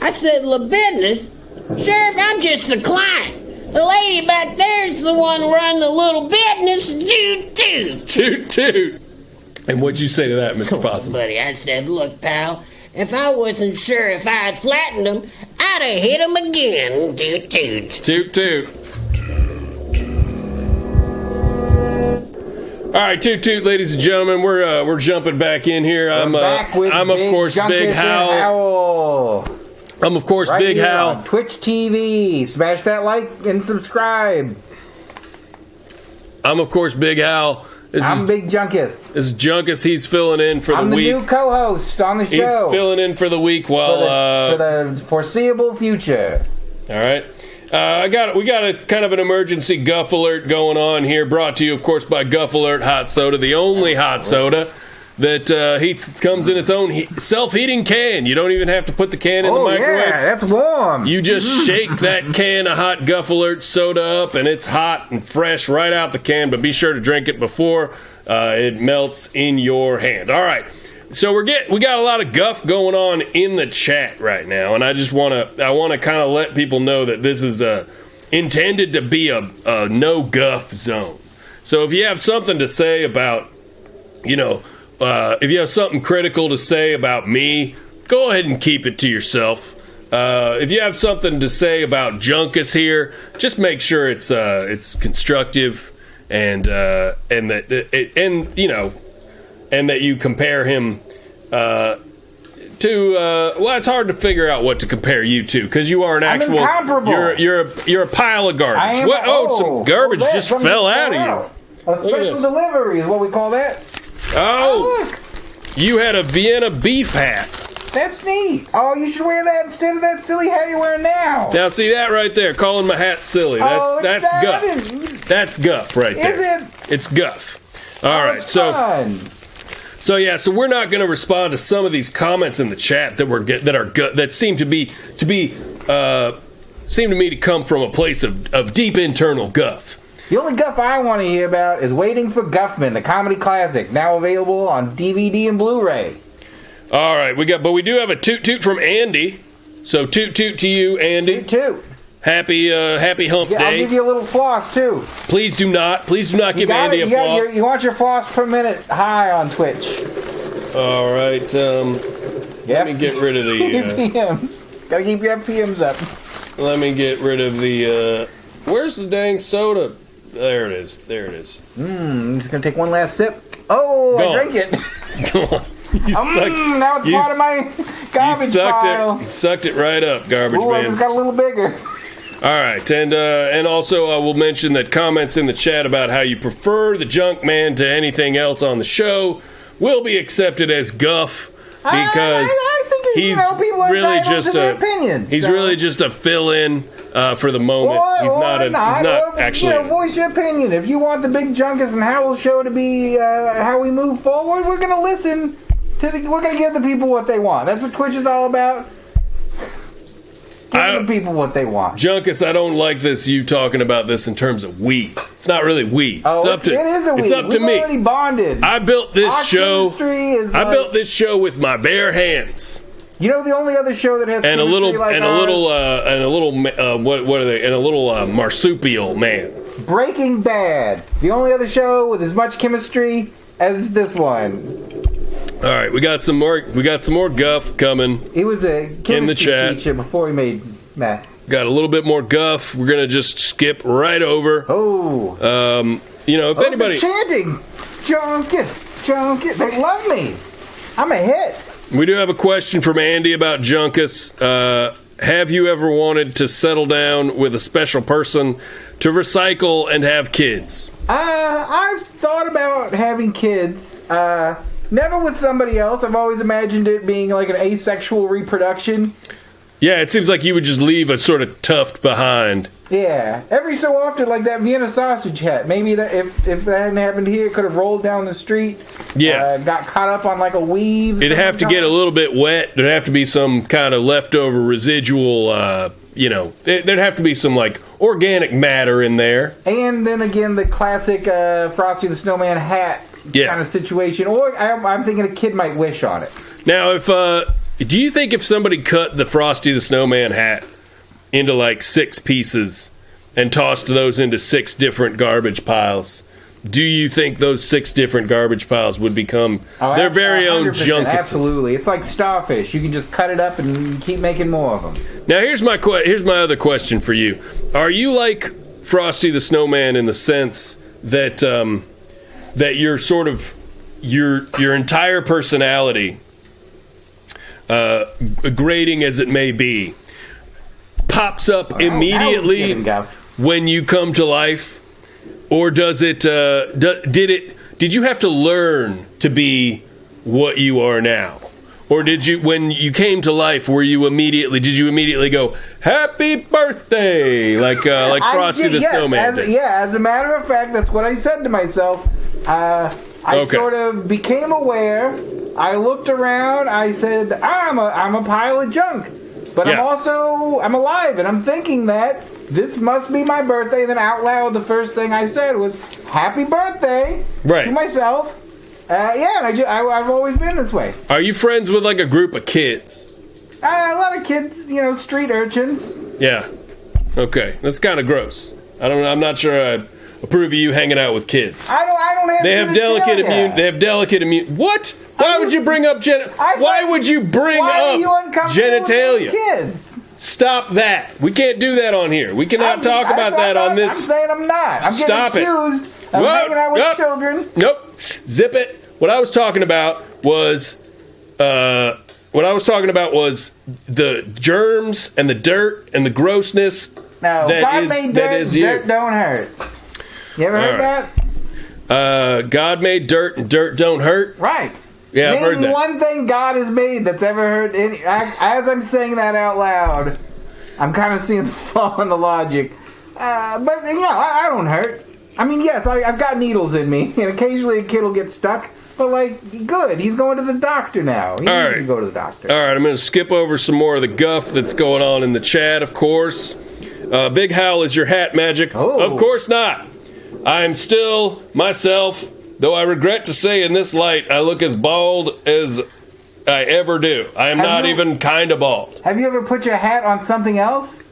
I said, business? Sheriff, I'm just the client. The lady back there's the one running the little business. Toot toot. Toot toot. And what'd you say to that, Mr. Possum? Buddy, I said, look, pal, if I wasn't sure if I had flattened him, I'd have hit him again. Toot toot. Toot toot. All right, toot toot, ladies and gentlemen, we're jumping back in here. I'm of course Big Howell. I'm of course Big Hal. On Twitch TV. Smash that like and subscribe. I'm of course Big Hal. I'm Big Junkus. This is Junkus. He's filling in for the week. I'm the new co-host on the show. He's filling in for the week while for the foreseeable future. All right. We got a kind of an emergency Guff alert going on here, brought to you, of course, by Guff Alert Hot Soda, the only hot soda that comes in its own self-heating can. You don't even have to put the can in the microwave. Yeah, that's warm. You just shake that can of hot Guff Alert soda up, and it's hot and fresh right out the can, but be sure to drink it before it melts in your hand. All right. So we got a lot of guff going on in the chat right now, and I want to kind of let people know that this is intended to be a no guff zone. So if you have something to say about, if you have something critical to say about me, go ahead and keep it to yourself. If you have something to say about Junkus here, just make sure it's constructive and that you compare him to well, it's hard to figure out what to compare you to because you are an actual. I'm incomparable. You're a pile of garbage. Some garbage just fell out of you. A special delivery is what we call that. Oh, look. You had a Vienna beef hat. That's neat. Oh, you should wear that instead of that silly hat you're wearing now. Now see that right there, calling my hat silly. That's guff. That's guff right there. Is it? It's guff. All right, fun. So we're not going to respond to some of these comments in the chat that seem to me to come from a place of deep internal guff. The only guff I want to hear about is Waiting for Guffman, the comedy classic, now available on DVD and Blu-ray. All right, we do have a toot toot from Andy. So toot toot to you, Andy. Toot toot. Happy hump day. I'll give you a little floss too. Please do not give Andy a floss. You want your floss per minute high on Twitch. All right. Let me get rid of the. Gotta keep your FPMs up. Let me get rid of the, where's the dang soda? There it is. I'm just gonna take one last sip. Oh, Go I on. drank it. Come on. Now it's part of my garbage pile. You sucked it right up, garbage Ooh, I man. just got a little bigger. All right, and also I will mention that comments in the chat about how you prefer the junk man to anything else on the show will be accepted as guff because I think he's people are really entitled just to their a opinion. he's really just a fill-in for the moment. He's not actually. Voice your opinion. If you want the big Junkus and Howell show to be how we move forward, we're gonna listen to we're gonna give the people what they want. That's what Twitch is all about. Give the people what they want. Junkus, I don't like this. You talking about this in terms of we. It's not really we. Oh, it is a we. It's up to We've me. already bonded. I built this Our show. I built this show with my bare hands. You know the only other show that has and a little like and a little what are they? And a little marsupial man. Breaking Bad. The only other show with as much chemistry as this one. All right, we got some more. We got some more guff coming. He was a chemistry in the chat teacher before he made math. Got a little bit more guff. We're gonna just skip right over. Oh, if anybody chanting, Junkus, they love me. I'm a hit. We do have a question from Andy about Junkus. Have you ever wanted to settle down with a special person to recycle and have kids? I've thought about having kids. Never with somebody else. I've always imagined it being like an asexual reproduction. Yeah, it seems like you would just leave a sort of tuft behind. Yeah, every so often, like that Vienna sausage hat. Maybe that if that hadn't happened here, it could have rolled down the street. Yeah, got caught up on like a weave. It'd have to get a little bit wet. There'd have to be some kind of leftover residual. There'd have to be some like organic matter in there. And then again, the classic Frosty the Snowman hat kind of situation. Or I'm thinking a kid might wish on it. Now, do you think if somebody cut the Frosty the Snowman hat into like 6 pieces and tossed those into 6 different garbage piles, do you think those 6 different garbage piles would become their very own Junkuses? Absolutely. It's like starfish. You can just cut it up and keep making more of them. Now, here's my other question for you. Are you like Frosty the Snowman in the sense that that you're sort of your entire personality, grating as it may be, pops up immediately when you come to life? Or does it? Did you have to learn to be what you are now, or did you, when you came to life, did you immediately go "Happy Birthday" like Frosty the Snowman did? As a matter of fact, that's what I said to myself. I sort of became aware. I looked around. I said, "I'm a pile of junk," but I'm alive, and I'm thinking that this must be my birthday. And then out loud, the first thing I said was "Happy Birthday" to myself. And I've always been this way. Are you friends with like a group of kids? A lot of kids, street urchins. Yeah. Okay, that's kind of gross. I'm not sure I approve of you hanging out with kids. I don't have. They have delicate immune. They have delicate immune. What? Why would you bring up Why would you bring up genitalia? Kids. Stop that. We can't do that on here. We cannot talk about that on this. I'm saying I'm not. I'm Stop getting accused of hanging out with children. Nope. Zip it. What I was talking about was the germs and the dirt and the grossness. No, God made dirt. Dirt don't hurt. You ever heard that? God made dirt and dirt don't hurt. Right. Yeah, I've heard that. One thing God has made that's ever hurt any. As I'm saying that out loud, I'm kind of seeing the flaw in the logic. But I don't hurt. I mean, yes, I've got needles in me, and occasionally a kid will get stuck. But good. He's going to the doctor now. He needs to go to the doctor. All right, I'm going to skip over some more of the guff that's going on in the chat. Of course, Big Howell, is your hat magic? Oh. Of course not. I am still myself. Though I regret to say in this light, I look as bald as I ever do. I am not even kind of bald. Have you ever put your hat on something else?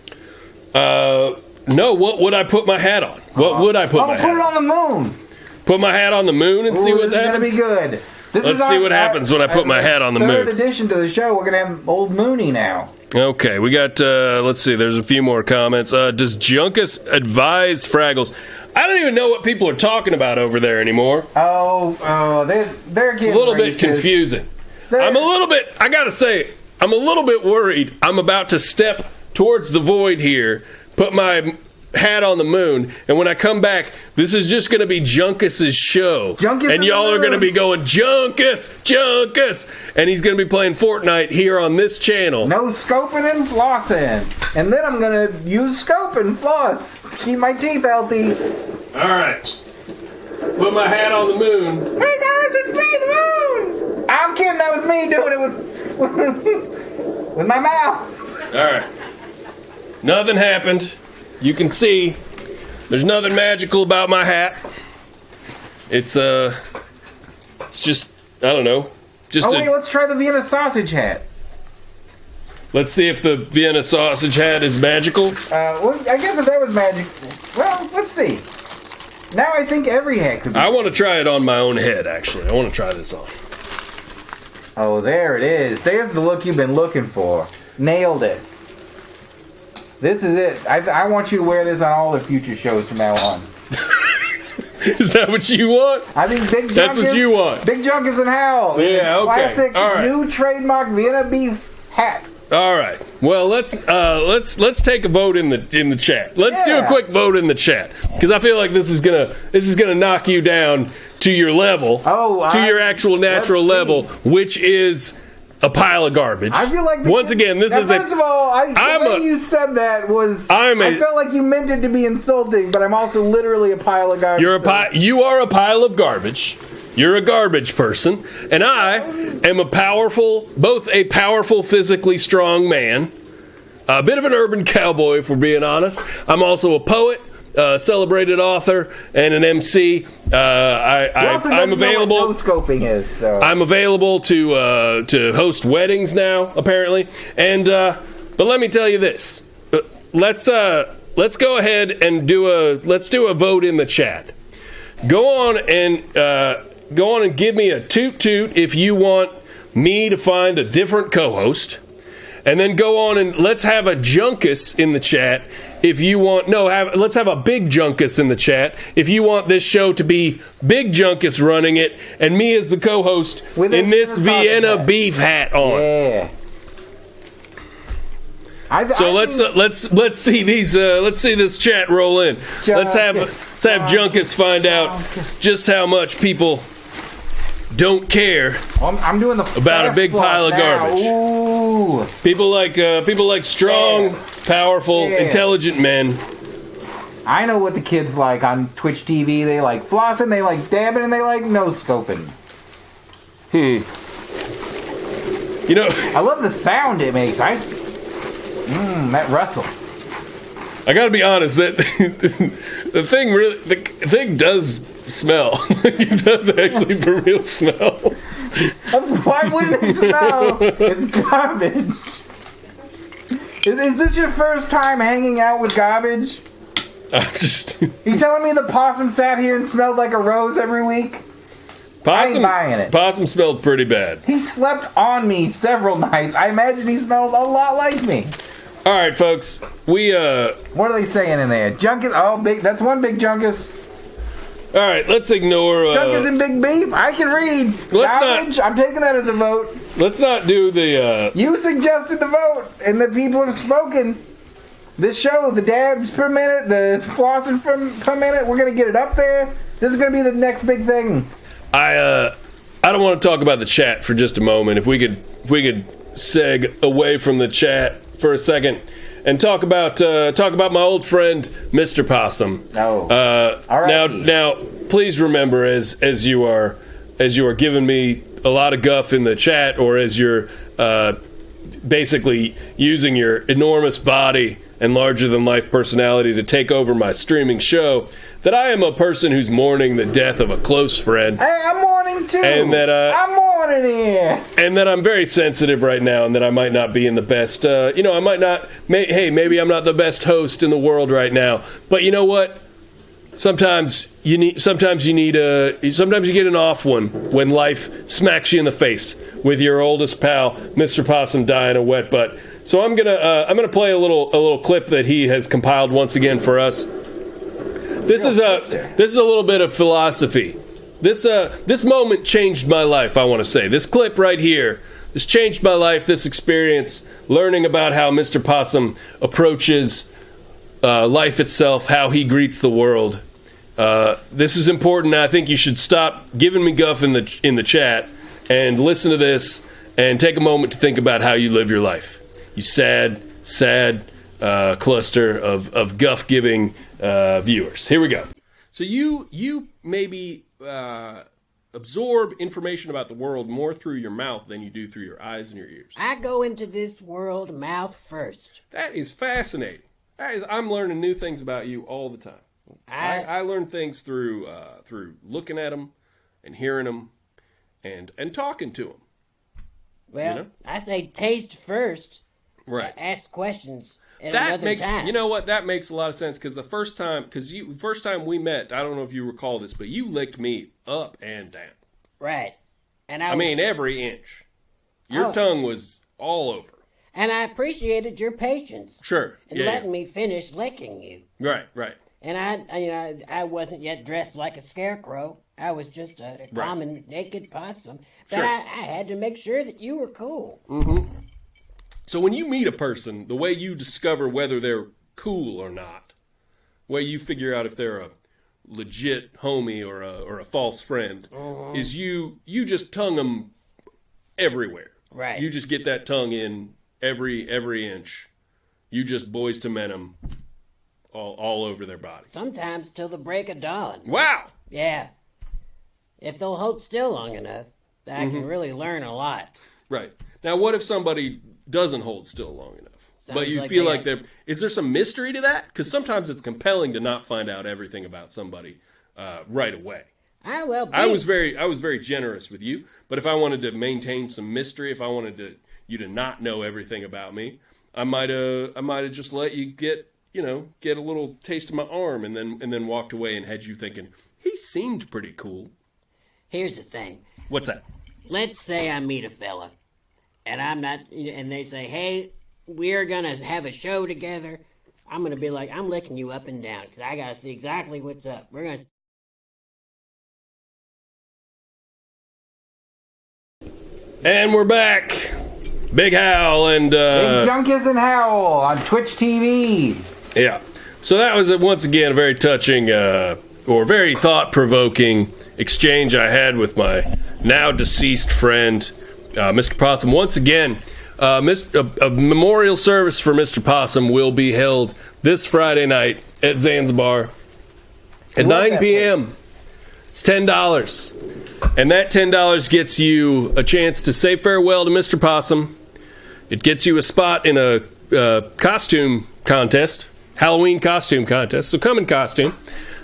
No. What would I put my hat on? What would I put my hat on? Put it on the moon. Put my hat on the moon and see what happens? This is going to be good. Let's see what happens when I put my hat on the moon. Third addition to the show, we're going to have old Mooney now. Okay, we got, let's see, there's a few more comments. Does Junkus advise Fraggles? I don't even know what people are talking about over there anymore. Oh, they're getting It's a little racist. bit confusing. I'm a little bit, I gotta say, I'm a little bit worried. I'm about to step towards the void here, put my hat on the moon, and when I come back, this is just going to be Junkus's show. Junkus and y'all are going to be going, Junkus, Junkus! And he's going to be playing Fortnite here on this channel. No scoping and flossing. And then I'm going to use scope and floss to keep my teeth healthy. Alright. Put my hat on the moon. Hey guys, it's me, the moon! I'm kidding, that was me doing it with my mouth. Alright. Nothing happened. You can see there's nothing magical about my hat. It's just, I don't know. Wait, let's try the Vienna sausage hat. Let's see if the Vienna sausage hat is magical. Well, I guess if that was magic, well, let's see. Now I think every hat could be. I want to try it on my own head, actually. I want to try this on. Oh, there it is. There's the look you've been looking for. Nailed it. This is it. I want you to wear this on all the future shows from now on. Is that what you want? I think Big Junkus. That's what you want. Big Junkus and Howell. Yeah, okay. Classic All right. new trademark Vienna beef hat. All right. Well, let's take a vote in the chat. Let's do a quick vote in the chat because I feel like this is gonna knock you down to your level, your actual natural level, which is a pile of garbage. I feel like once again, this is first of all, the way you said that was. I felt like you meant it to be insulting, but I'm also literally a pile of garbage. You are a pile of garbage. You're a garbage person, and I am both a powerful, physically strong man, a bit of an urban cowboy, if we're being honest. I'm also a poet, celebrated author, and an MC. I'm available. No scoping is. So. I'm available to host weddings now, apparently. And but let me tell you this: let's go ahead and do a vote in the chat. Go on and give me a toot toot if you want me to find a different co-host. And then go on and let's have a Junkus in the chat if you want. Let's have a Big Junkus in the chat if you want this show to be Big Junkus running it and me as the co-host in this Vienna beef hat on. Yeah. Let's see these. Let's see this chat roll in. Let's have Junkus find out just how much people don't care I'm doing about a big pile of garbage. Ooh. People like strong, powerful, intelligent men. I know what the kids like on Twitch TV. They like flossing, they like dabbing, and they like nose scoping. You know, I love the sound it makes. That rustle. I gotta be honest. That the thing does smell. It does actually for real smell. Why wouldn't it smell? It's garbage. Is this your first time hanging out with garbage? You telling me the possum sat here and smelled like a rose every week? I ain't buying it. Possum smelled pretty bad. He slept on me several nights. I imagine he smelled a lot like me. All right, folks. What are they saying in there? Junkus. Oh, big. That's one Big Junkus. All right, let's ignore. Junkus and Big Beef. I can read. Garbage. I'm taking that as a vote. Let's not do the. You suggested the vote, and the people have spoken. This show, the dabs per minute, the flossing per minute, we're gonna get it up there. This is gonna be the next big thing. I don't want to talk about the chat for just a moment. If we could seg away from the chat for a second and talk about my old friend Mr. Possum. All right. Now, please remember as you are giving me a lot of guff in the chat, or as you're basically using your enormous body and larger than life personality to take over my streaming show, that I am a person who's mourning the death of a close friend. Hey, I'm mourning too. And that I'm mourning here. And that I'm very sensitive right now, and that I might not be in the best. I might not. Maybe I'm not the best host in the world right now. But you know what? Sometimes you get an off one when life smacks you in the face with your oldest pal, Mr. Possum, dying a wet butt. So I'm gonna play a little clip that he has compiled once again for us. This is a little bit of philosophy. This moment changed my life, I want to say. This clip right here, this changed my life, this experience, learning about how Mr. Possum approaches life itself, how he greets the world. This is important. I think you should stop giving me guff in the chat and listen to this and take a moment to think about how you live your life. You sad cluster of guff-giving viewers. Here we go. So you maybe absorb information about the world more through your mouth than you do through your eyes and your ears. I go into this world mouth first. That is fascinating. I'm learning new things about you all the time. I learn things through looking at them and hearing them and talking to them. Well, you know? I say taste first. Right. Ask questions. That makes time. You know what? That makes a lot of sense because the first time we met, I don't know if you recall this, but you licked me up and down. Right. And I mean every inch. Your tongue was all over. And I appreciated your patience. Sure. In letting me finish licking you. Right. And I wasn't yet dressed like a scarecrow. I was just a common naked possum. But sure. I had to make sure that you were cool. Mm-hmm. So when you meet a person, the way you discover whether they're cool or not, the way you figure out if they're a legit homie or a false friend, is you just tongue them everywhere. Right. You just get that tongue in every inch. You just Boys to Men them all over their body. Sometimes till the break of dawn. Wow. Yeah. If they'll hold still long enough, I can really learn a lot. Right. Now, what if somebody doesn't hold still long enough? But you feel like is there some mystery to that? Because sometimes it's compelling to not find out everything about somebody right away. I was very generous with you, but if I wanted to maintain some mystery, if I wanted you to not know everything about me, I might have just let you get a little taste of my arm and then walked away and had you thinking he seemed pretty cool. Here's the thing. What's that? Let's say I meet a fella, and I'm not, and they say, "Hey, we're gonna have a show together." I'm gonna be like, "I'm licking you up and down because I gotta see exactly what's up." We're gonna. And we're back. Big Howell and Big Junkus and Howell on Twitch TV. Yeah. So that was once again a very touching or very thought-provoking exchange I had with my now deceased friend, Mr. Possum. Once again, a memorial service for Mr. Possum will be held this Friday night at Zanzibar at 9 p.m. It's $10. And that $10 gets you a chance to say farewell to Mr. Possum. It gets you a spot in a costume contest, Halloween costume contest. So come in costume.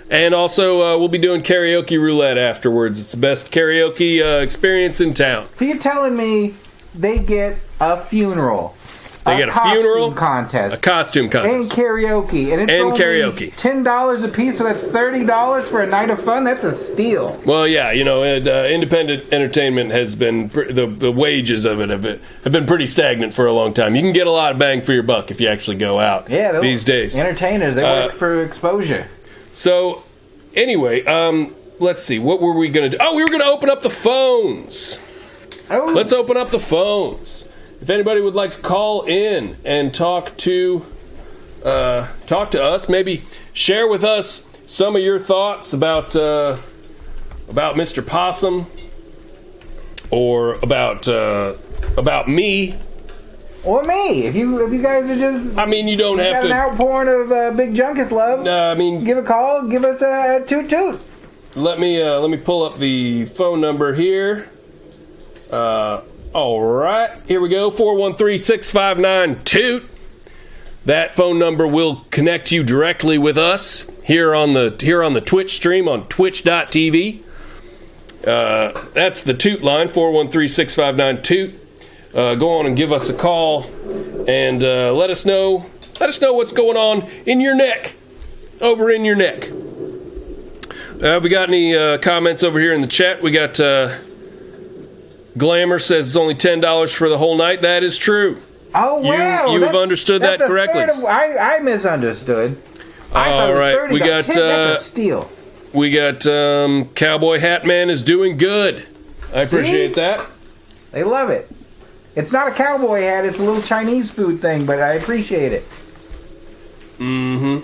And also, we'll be doing karaoke roulette afterwards. It's the best karaoke experience in town. So you're telling me they get a funeral, they get a funeral contest, a costume contest, and karaoke, and it's only karaoke. $10 a piece, so that's $30 for a night of fun. That's a steal. Well, yeah, independent entertainment has been the wages of it have been pretty stagnant for a long time. You can get a lot of bang for your buck if you actually go out. Yeah, these days, entertainers they work for exposure. So, anyway, let's see. What were we going to do? Oh, we were going to open up the phones. Oh. Let's open up the phones. If anybody would like to call in and talk to us, maybe share with us some of your thoughts about Mr. Possum or about me. Or me, if you guys are just... I mean, you don't have to... an outpouring of Big Junkus love. No, I mean... Give a call, give us a toot-toot. Let me pull up the phone number here. All right, here we go, 413-659-TOOT. That phone number will connect you directly with us here on the Twitch stream on twitch.tv. That's the Toot line, 413-659-TOOT. Go on and give us a call and let us know what's going on in your neck, over in your neck. Have we got any comments over here in the chat? We got Glamour says it's only $10 for the whole night. That is true. Oh, wow. You've understood that correctly. I misunderstood. I thought it was 30 we got 10. That's a steal. We got Cowboy Hat Man is doing good. I appreciate that. They love it. It's not a cowboy hat. It's a little Chinese food thing, but I appreciate it. Mm-hmm.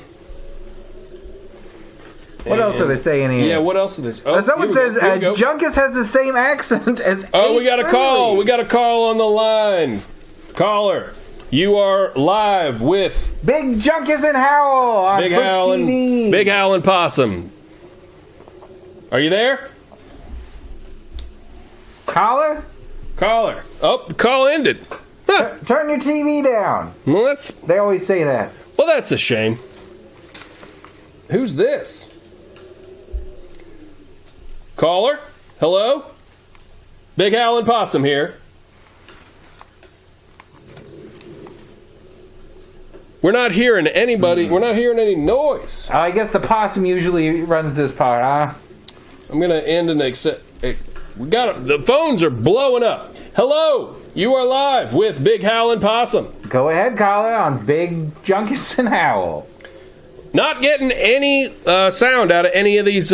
What else are they saying here? Yeah, what else is this? Oh, someone says Junkus has the same accent as we got a call. We got a call on the line. Caller, you are live with Big Junkus and Howell on Twitch TV. Big Howell and Possum. Are you there? Caller? Oh, the call ended. Huh. Turn your TV down. Well, they always say that. Well, that's a shame. Who's this? Caller? Hello? Big Howell and Possum here. We're not hearing anybody. We're not hearing any noise. I guess the possum usually runs this part, huh? I'm going to end and accept. We got the phones are blowing up. Hello, you are live with Big Howell and Possum. Go ahead, caller, on Big Junkus and Howell. Not getting any sound out of any of these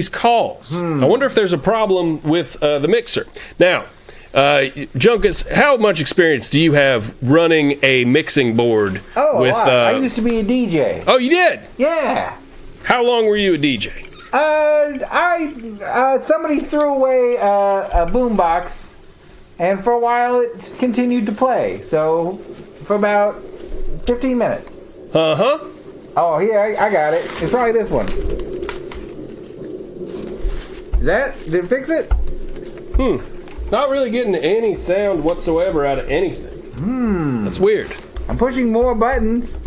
calls. I wonder if there's a problem with the mixer. Now, Junkus, how much experience do you have running a mixing board? Oh, with, I used to be a DJ. Oh, you did? Yeah. How long were you a DJ? Somebody threw away a boombox, and for a while it continued to play. So, for about 15 minutes. Uh-huh. Oh, here, I got it. It's probably this one. Did it fix it? Not really getting any sound whatsoever out of anything. That's weird. I'm pushing more buttons.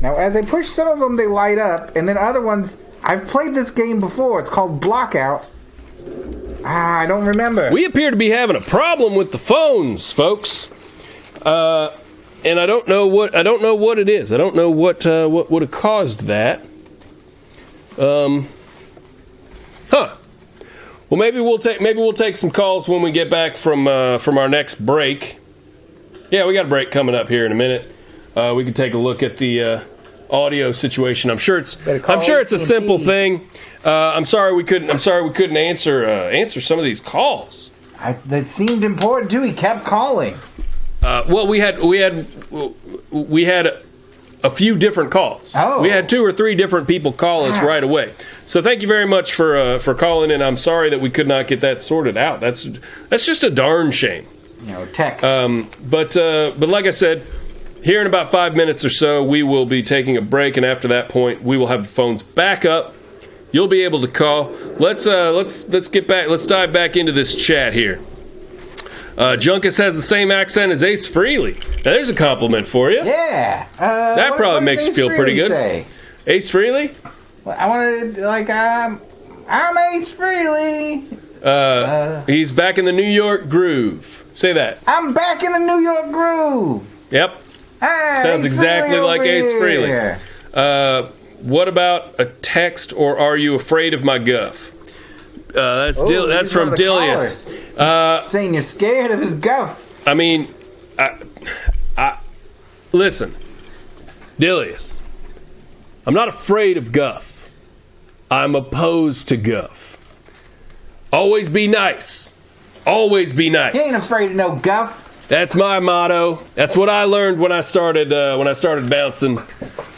Now, as I push some of them, they light up, and then other ones... I've played this game before. It's called Blockout. I don't remember. We appear to be having a problem with the phones, folks. And I don't know what it is. I don't know what would have caused that. Huh. Well, maybe we'll take some calls when we get back from our next break. Yeah, we got a break coming up here in a minute. We can take a look at the audio situation. I'm sure it's a simple thing. I'm sorry we couldn't answer some of these calls. That seemed important too. He kept calling. Well, we had a few different calls. Oh. We had 2 or 3 different people call us right away. So thank you very much for calling in. I'm sorry that we could not get that sorted out. That's just a darn shame. Tech. But like I said, here in about 5 minutes or so, we will be taking a break, and after that point, we will have the phones back up. You'll be able to call. Let's get back. Let's dive back into this chat here. Junkus has the same accent as Ace Frehley. Now, there's a compliment for you. Yeah. That probably makes you feel pretty good. Say? Ace Frehley? Well, I wanted I'm Ace Frehley. He's back in the New York groove. Say that. I'm back in the New York groove. Yep. Sounds exactly like Ace Frehley. What about a text, or are you afraid of my guff? That's from Dilius. Saying you're scared of his guff. I mean, listen, Dilius. I'm not afraid of guff. I'm opposed to guff. Always be nice. Always be nice. You ain't afraid of no guff. That's my motto. That's what I learned when I started bouncing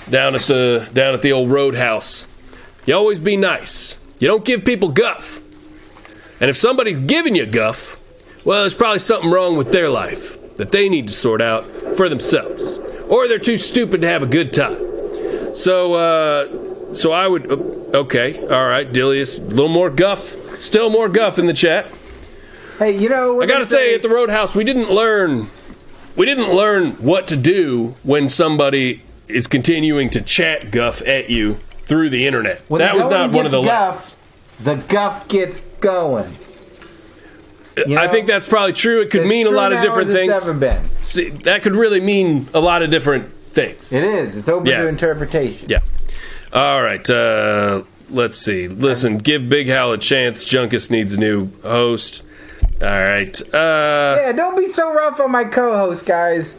down at the old roadhouse. You always be nice. You don't give people guff. And if somebody's giving you guff, well, there's probably something wrong with their life that they need to sort out for themselves, or they're too stupid to have a good time. So I would. Okay, all right, Dilius, a little more guff. Still more guff in the chat. Hey, I gotta say, at the Roadhouse, we didn't learn what to do when somebody is continuing to chat guff at you through the internet. That was not one of the lessons. The guff gets going. I think that's probably true. It could mean a lot of different things. It's ever been. See, that could really mean a lot of different things. It is. It's open to interpretation. Yeah. All right. Let's see. Listen, give Big Hal a chance. Junkus needs a new host. All right. Yeah, don't be so rough on my co-host, guys.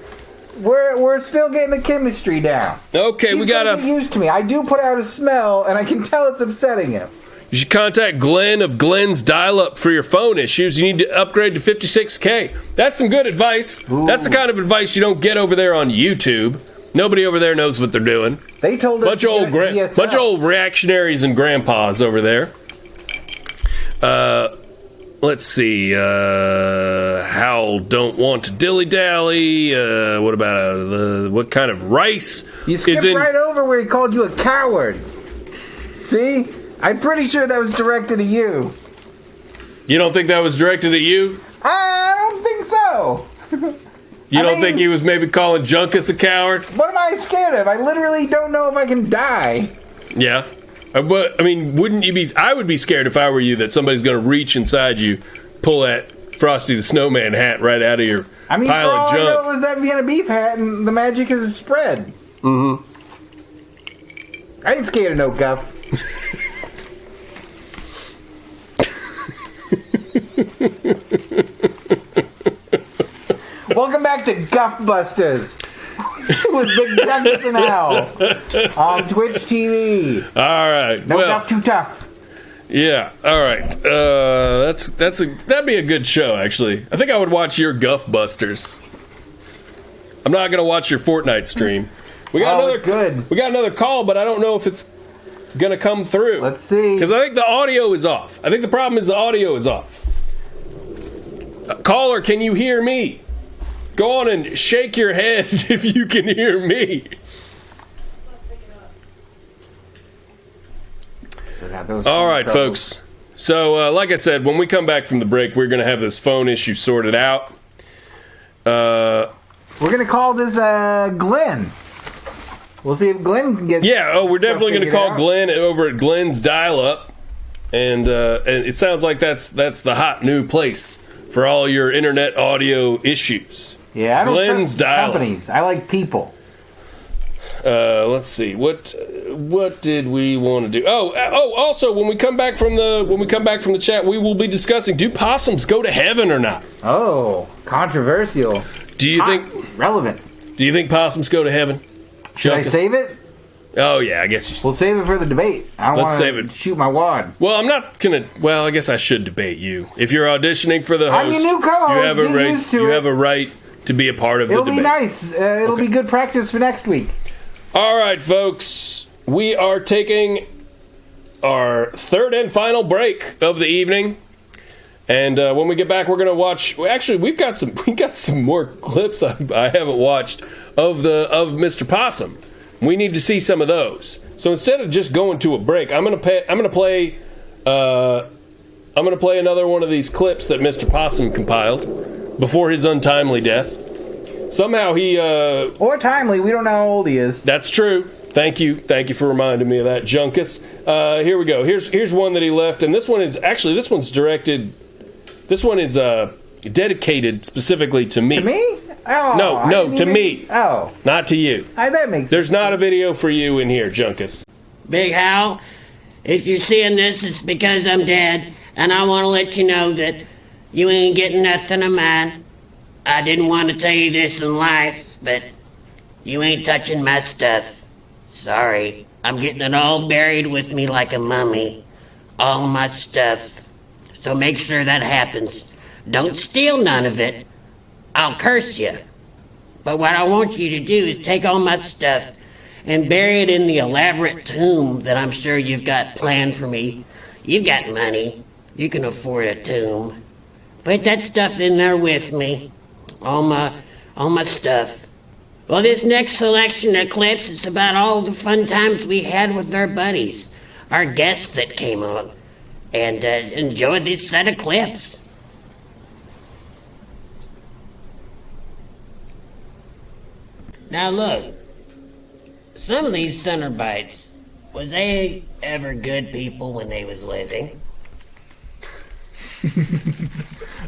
We're still getting the chemistry down. Okay, we gotta get used to me. I do put out a smell, and I can tell it's upsetting him. You should contact Glenn of Glenn's Dial-Up for your phone issues. You need to upgrade to 56K. That's some good advice. Ooh. That's the kind of advice you don't get over there on YouTube. Nobody over there knows what they're doing. They told us bunch of old reactionaries and grandpas over there. Let's see. Howell don't want to dilly-dally. What about what kind of rice? You skipped right over where he called you a coward. See? I'm pretty sure that was directed at you. You don't think that was directed at you? I don't think so. You don't think he was maybe calling Junkus a coward? What am I scared of? I literally don't know if I can die. Yeah. But, I mean, wouldn't you be... I would be scared if I were you that somebody's going to reach inside you, pull that Frosty the Snowman hat right out of your pile of junk. I know was that Vienna beef hat, and the magic is spread. Mm-hmm. I ain't scared of no guff. Welcome back to Guff Busters with Big Junkus and Howell on Twitch TV. All right, no guff too tough. Yeah, all right. That'd be a good show. Actually, I think I would watch your Guff Busters. I'm not gonna watch your Fortnite stream. We got another call, but I don't know if it's gonna come through. Let's see. Because I think the audio is off. I think the problem is the audio is off. Caller, can you hear me? Go on and shake your head if you can hear me. All right, folks. So, like I said, when we come back from the break, we're going to have this phone issue sorted out. We're going to call this Glenn. We'll see if Glenn can get... Yeah, we're definitely going to call Glenn over at Glenn's Dial-Up. And it sounds like that's the hot new place for all your internet audio issues. Yeah, I don't Glenn's trust companies. I like people. Let's see. What did we want to do? Also, when we come back from the chat, we will be discussing: do possums go to heaven or not? Oh, controversial. Do you think relevant? Do you think possums go to heaven? Should I save it? Oh yeah, I guess you should. We'll save it for the debate. I don't want to shoot my wad. Well, I'm not gonna. Well, I guess I should debate you. If you're auditioning for the host, I'm your new co-host. You have a right. You have a right to be a part of the debate. It'll be nice. It'll be good practice for next week. All right, folks. We are taking our third and final break of the evening, and when we get back, we're going to watch. Actually, we got some more clips I haven't watched of Mr. Possum. We need to see some of those. So instead of just going to a break, I'm going to play another one of these clips that Mr. Possum compiled before his untimely death. Somehow he... or timely, we don't know how old he is. That's true. Thank you for reminding me of that, Junkus. Here we go. Here's one that he left, and this one's dedicated specifically to me. To me? Oh, no, to me. Oh. Not to you. That makes There's not a video for you in here, Junkus. Big Hal, if you're seeing this, it's because I'm dead, and I want to let you know that you ain't getting nothing of mine. I didn't want to tell you this in life, but you ain't touching my stuff. Sorry. I'm getting it all buried with me like a mummy. All my stuff. So make sure that happens. Don't steal none of it. I'll curse you. But what I want you to do is take all my stuff and bury it in the elaborate tomb that I'm sure you've got planned for me. You've got money. You can afford a tomb. Put that stuff in there with me. All my stuff. Well, this next selection of clips is about all the fun times we had with our buddies, our guests that came on, and enjoy this set of clips. Now look, some of these Centerbites, was they ever good people when they was living?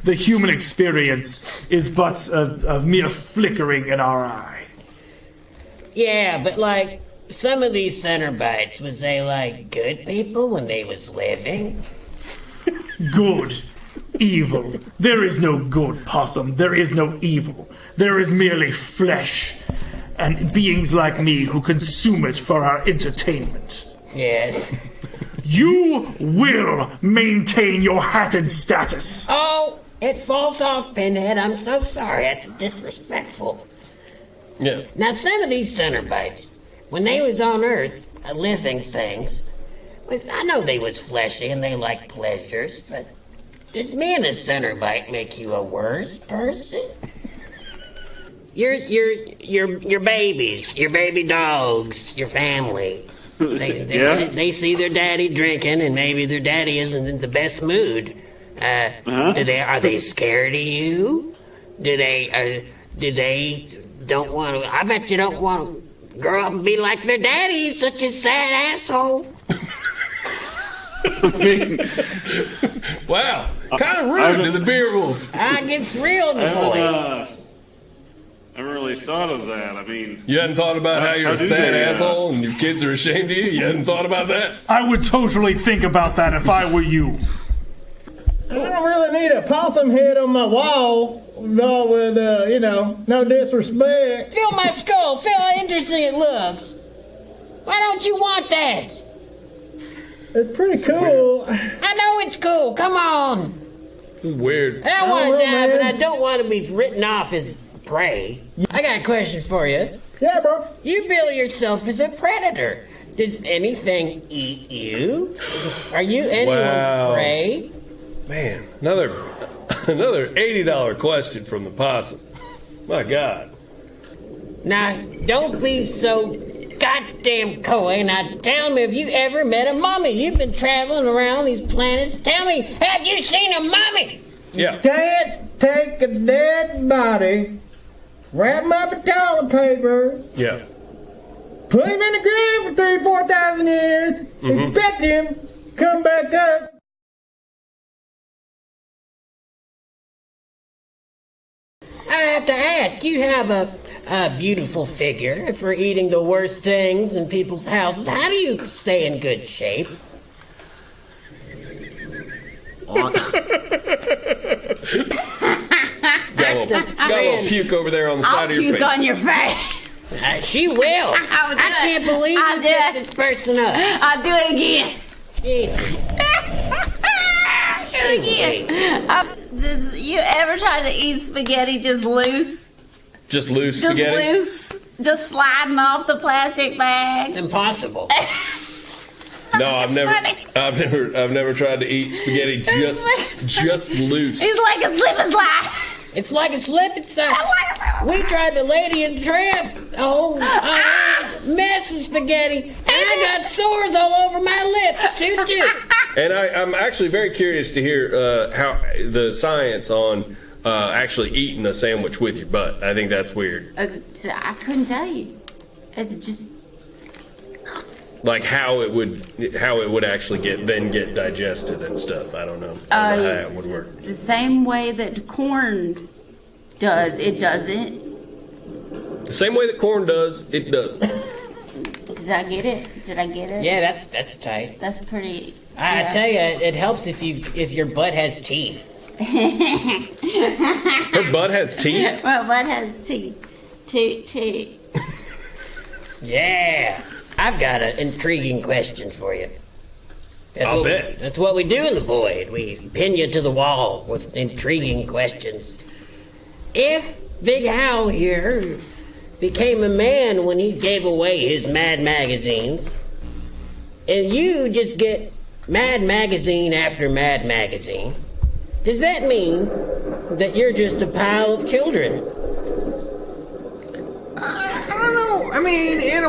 The human experience is but a mere flickering in our eye. Yeah, but like, some of these Centerbites, was they like good people when they was living? Good. Evil. There is no good, Possum. There is no evil. There is merely flesh. And beings like me who consume it for our entertainment. Yes. You will maintain your hatted status. Oh, it falls off, Pinhead. I'm so sorry. That's disrespectful. Yeah. Now, some of these Cenobite, when they was on Earth, living things, I know they was fleshy and they liked pleasures, but does being a Cenobite make you a worse person? Your babies, your baby dogs, your family. They see their daddy drinking, and maybe their daddy isn't in the best mood. Are they scared of you? Do they don't want to? I bet you don't want to grow up and be like their daddy. He's such a sad asshole. I mean, Wow, kind of rude to the beer wolf. I gets real in the voice. I haven't really thought of that. I mean, You hadn't thought about how you're a how do sad they, asshole and your kids are ashamed of you? You hadn't thought about that? I would totally think about that if I were you. I don't really need a possum head on my wall. No, with no disrespect. Feel my skull. Feel how interesting it looks. Why don't you want that? It's pretty cool. I know it's cool. Come on. This is weird. I don't want to well, die, but man. I don't want to be written off as prey. I got a question for you. Yeah, bro. You feel yourself as a predator. Does anything eat you? Are you anyone's Wow. prey? Man, another $80 question from the possum. My God. Now, don't be so goddamn coy. Now, tell me, have you ever met a mummy? You've been traveling around these planets. Tell me, have you seen a mummy? Yeah. Can't take a dead body, wrap him up in toilet paper, Yeah. put him in the grave for 3,000-4,000 years, expect him, come back up. I have to ask, you have a beautiful figure for eating the worst things in people's houses. How do you stay in good shape? That's a Got a little puke over there on the side of your Puke face. on your face. She will. I would do I it. can't believe I'll you do picked it. this person up. I'll do it again. Jesus. Do it again. You ever try to eat spaghetti just loose? Just loose Just spaghetti? loose? Just sliding off the plastic bag? It's impossible. No, I've never tried to eat spaghetti just loose. It's like a slip and slide. It's like a slip and slide. We tried the Lady and Tramp. Oh, mess of spaghetti. And I got sores all over my lips, too. And I'm actually very curious to hear how the science on actually eating a sandwich with your butt. I think that's weird. I couldn't tell you. It's just... Like how it would actually get digested and stuff. I don't know. I don't know how it would work. The same way that corn does. It doesn't. The same way that corn does, it doesn't. Did I get it? Yeah, that's tight. That's pretty... I yeah. tell you, it helps if your butt has teeth. Her butt has teeth? My butt has teeth. Teeth. Yeah. I've got an intriguing question for you. I'll bet. That's what we do in the void. We pin you to the wall with intriguing questions. If Big Howell here became a man when he gave away his Mad magazines, and you just get Mad magazine after Mad magazine, does that mean that you're just a pile of children? I don't know. I mean, in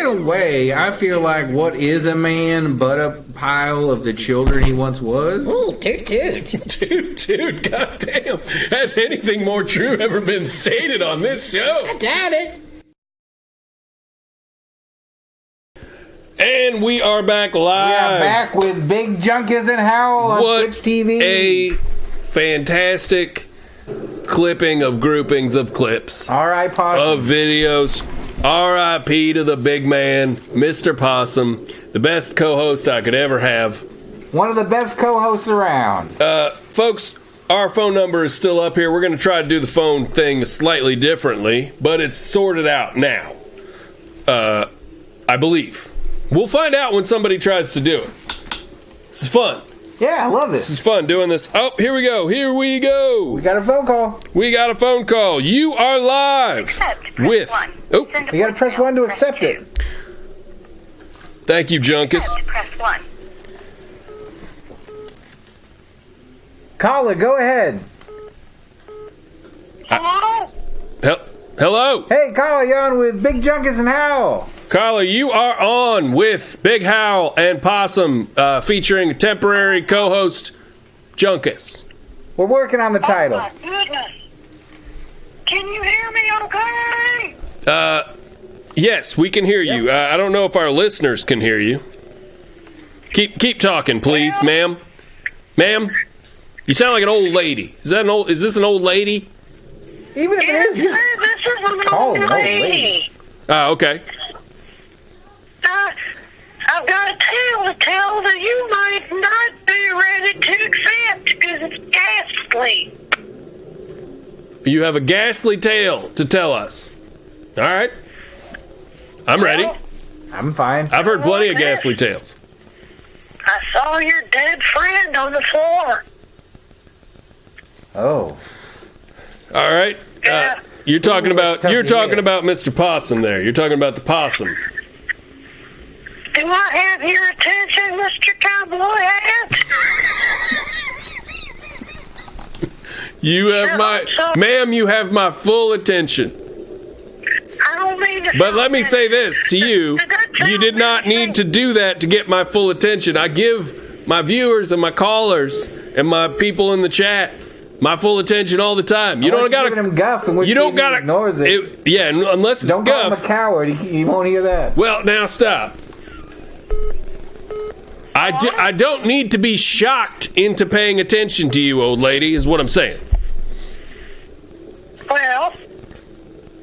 a way, I feel like what is a man but a pile of the children he once was? Ooh, toot toot. Dude, goddamn. Has anything more true ever been stated on this show? I doubt it. And we are back live. We are back with Big Junkus and Howell on What Twitch TV. a fantastic clipping of groupings of clips. All right, Possum. Of videos. R.I.P. to the big man, Mr. Possum, the best co-host I could ever have. One of the best co-hosts around. Folks, our phone number is still up here. We're going to try to do the phone thing slightly differently, but it's sorted out now. I believe. We'll find out when somebody tries to do it. This is fun. Yeah, I love this. This is fun doing this. Oh, here we go. Here we go. We got a phone call. We got a phone call. You are live with. Oh, you got to press 1 to accept it. Thank you, Junkus. Press 1. Caller, go ahead. Hello? Hello. Hey, caller, you're on with Big Junkus and Howell. Caller, you are on with Big Howell and Possum, featuring temporary co-host Junkus. We're working on the title. Oh my goodness. Can you hear me okay? Yes, we can hear you. I don't know if our listeners can hear you. Keep talking, please, ma'am. Ma'am, you sound like an old lady. Is this an old lady? Even if it is, This is an old lady. Okay. I've got a tale to tell that you might not be ready to accept because it's ghastly. You have a ghastly tale to tell us. All right. I'm ready. I'm fine. I've heard plenty of ghastly tales. I saw your dead friend on the floor. Oh. All right. You're talking about Mr. Possum there. You're talking about the possum. Do I have your attention, Mr. Cowboy Hat? You have ma'am, you have my full attention. I don't mean to. But let me say this to you. You did not need to do that to get my full attention. I give my viewers and my callers and my people in the chat my full attention all the time. You don't gotta. Him guff, in which you don't case he gotta. Ignores it. Yeah, unless it's don't guff. Don't call him a coward. He won't hear that. Well, now stop. I don't need to be shocked into paying attention to you, old lady, is what I'm saying. Well,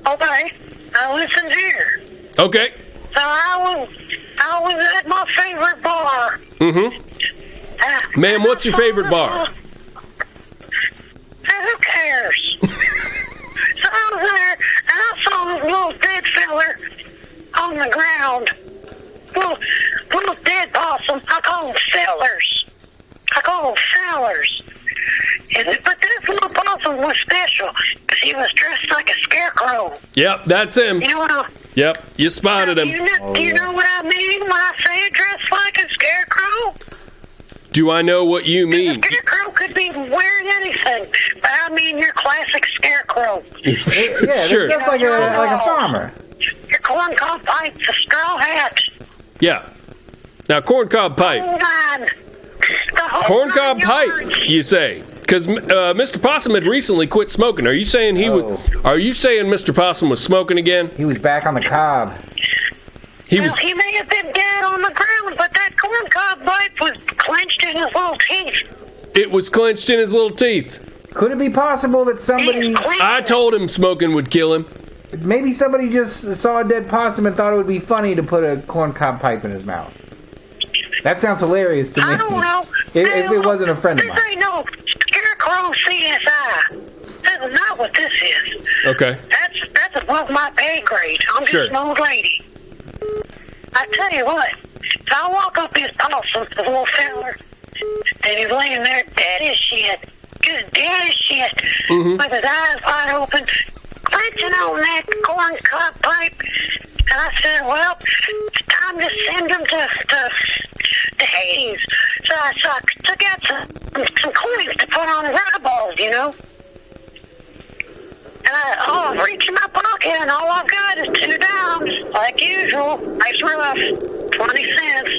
okay. Now listen here. Okay. So I was at my favorite bar. Mm-hmm. Ma'am, what's your favorite bar? Who cares? So I was there, and I saw this little dead feller on the ground. Little dead possum. I call them fellers. But this little possum was special because he was dressed like a scarecrow. Yep, that's him. You know what I... Yep, you spotted him. Do you know what I mean when I say dressed like a scarecrow? Do I know what you mean? A scarecrow could be wearing anything, but I mean your classic scarecrow. Yeah, sure. Just like a farmer. Your corncob pipe, the straw hat. Yeah. Now, corncob pipe. Corncob pipe, you say? Because Mr. Possum had recently quit smoking. Are you saying Are you saying Mr. Possum was smoking again? He was back on the cob. He may have been dead on the ground, but that corncob pipe was clenched in his little teeth. It was clenched in his little teeth. Could it be possible that somebody... I told him smoking would kill him. Maybe somebody just saw a dead possum and thought it would be funny to put a corncob pipe in his mouth. That sounds hilarious to me. I don't know. If it wasn't a friend of mine. This ain't no scarecrow CSI. This is not what this is. Okay. That's above my pay grade. I'm just an old lady. I tell you what, if I walk up his possum, the little feller, and he's laying there dead as shit, just dead as shit, with his eyes wide open, clenching on that corncob pipe. And I said, well, it's time to send him to Hades. So I took out some coins to put on his eyeballs, you know. And I reach in my pocket, and all I've got is $2, like usual. Nice rough, 20 cents.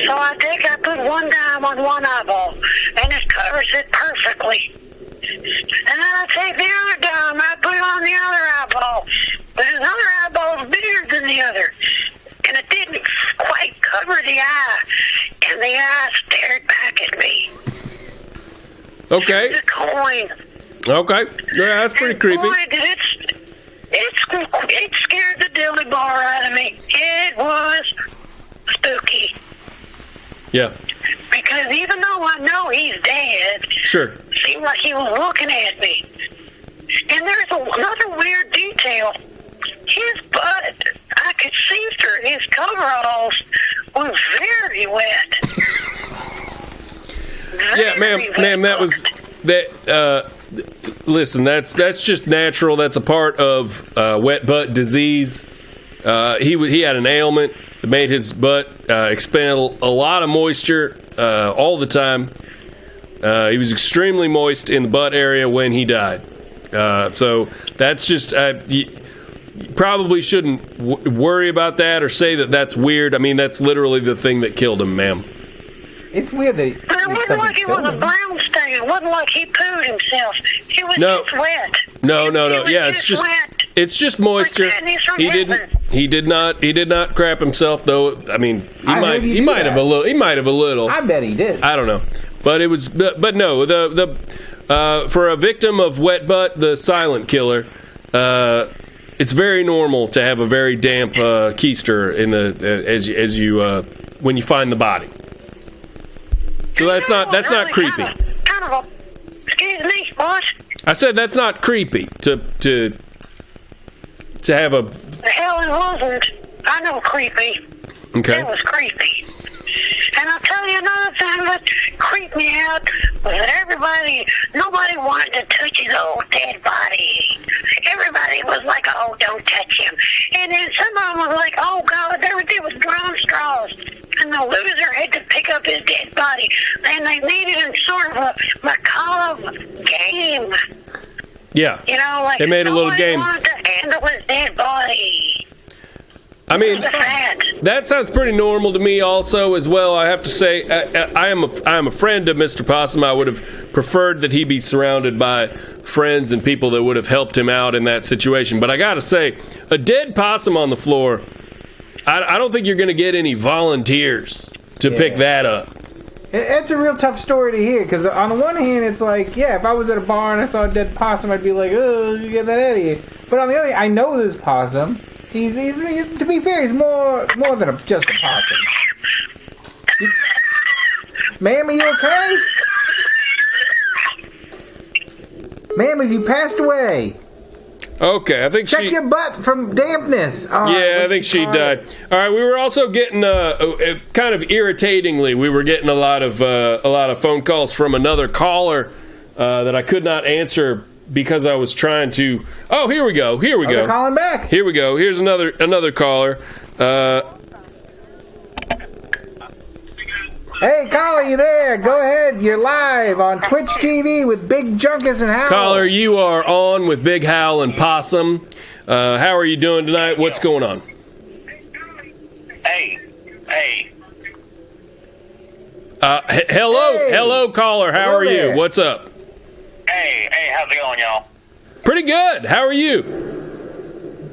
So I put $1 on one eyeball, and it covers it perfectly. And then I take the other dime, I put it on the other eyeball. But his other eyeball is bigger than the other. And it didn't quite cover the eye. And the eye stared back at me. Okay. The coin. Okay. Yeah, that's pretty creepy. Boy, it scared the dilly bar out of me. It was spooky. Yeah. Because even though how I know he's dead. Sure. Seemed like he was looking at me. And there's another weird detail. His butt, I could see through his coveralls, was very wet. Yeah, ma'am, that was that. Listen, that's just natural. That's a part of wet butt disease. He had an ailment that made his butt expel a lot of moisture all the time. He was extremely moist in the butt area when he died. So that's just you probably shouldn't worry about that or say that that's weird. I mean, that's literally the thing that killed him, ma'am. It's weird that But it wasn't like it was a brown stain. It wasn't like he pooed himself. It was just wet. No. Was Yeah, wet. it's just moisture. He did not crap himself though. I mean, he might have a little. I bet he did. I don't know. But it was but no, the for a victim of wet butt, the silent killer, it's very normal to have a very damp keister in the as you when you find the body. So that's not creepy. Excuse me, boss. I said that's not creepy to have a. The hell it wasn't. I know creepy. Okay. It was creepy. And I'll tell you another thing that creeped me out was that nobody wanted to touch his old dead body. Everybody was like, oh, don't touch him. And then some of them was like, oh, God, there was drum straws. And the loser had to pick up his dead body. And they made it in sort of a macabre game. Yeah. You know, like they made a little game. Wanted to handle his dead body. I mean, that sounds pretty normal to me also as well. I have to say, I am a friend of Mr. Possum. I would have preferred that he be surrounded by friends and people that would have helped him out in that situation. But I got to say, a dead possum on the floor, I don't think you're going to get any volunteers to pick that up. It's a real tough story to hear, because on the one hand, it's like, yeah, if I was at a bar and I saw a dead possum, I'd be like, oh, you get that out of here. But on the other hand, I know this possum. He's to be fair, he's more than just a possum. Ma'am, are you okay? Ma'am, have you passed away? Okay, I think Check your butt from dampness. I think she died. All right, we were also getting kind of irritatingly, we were getting a lot of phone calls from another caller that I could not answer because I was trying to. Oh, here we go. They're calling back. Here we go. Here's another caller. Hey, caller, you there? Go ahead. You're live on Twitch TV with Big Junkus and Howell. Caller, you are on with Big Howell and Possum. How are you doing tonight? What's going on? Hey. Hello, caller. How are you? What's up? Hey, how's it going, y'all? Pretty good. How are you?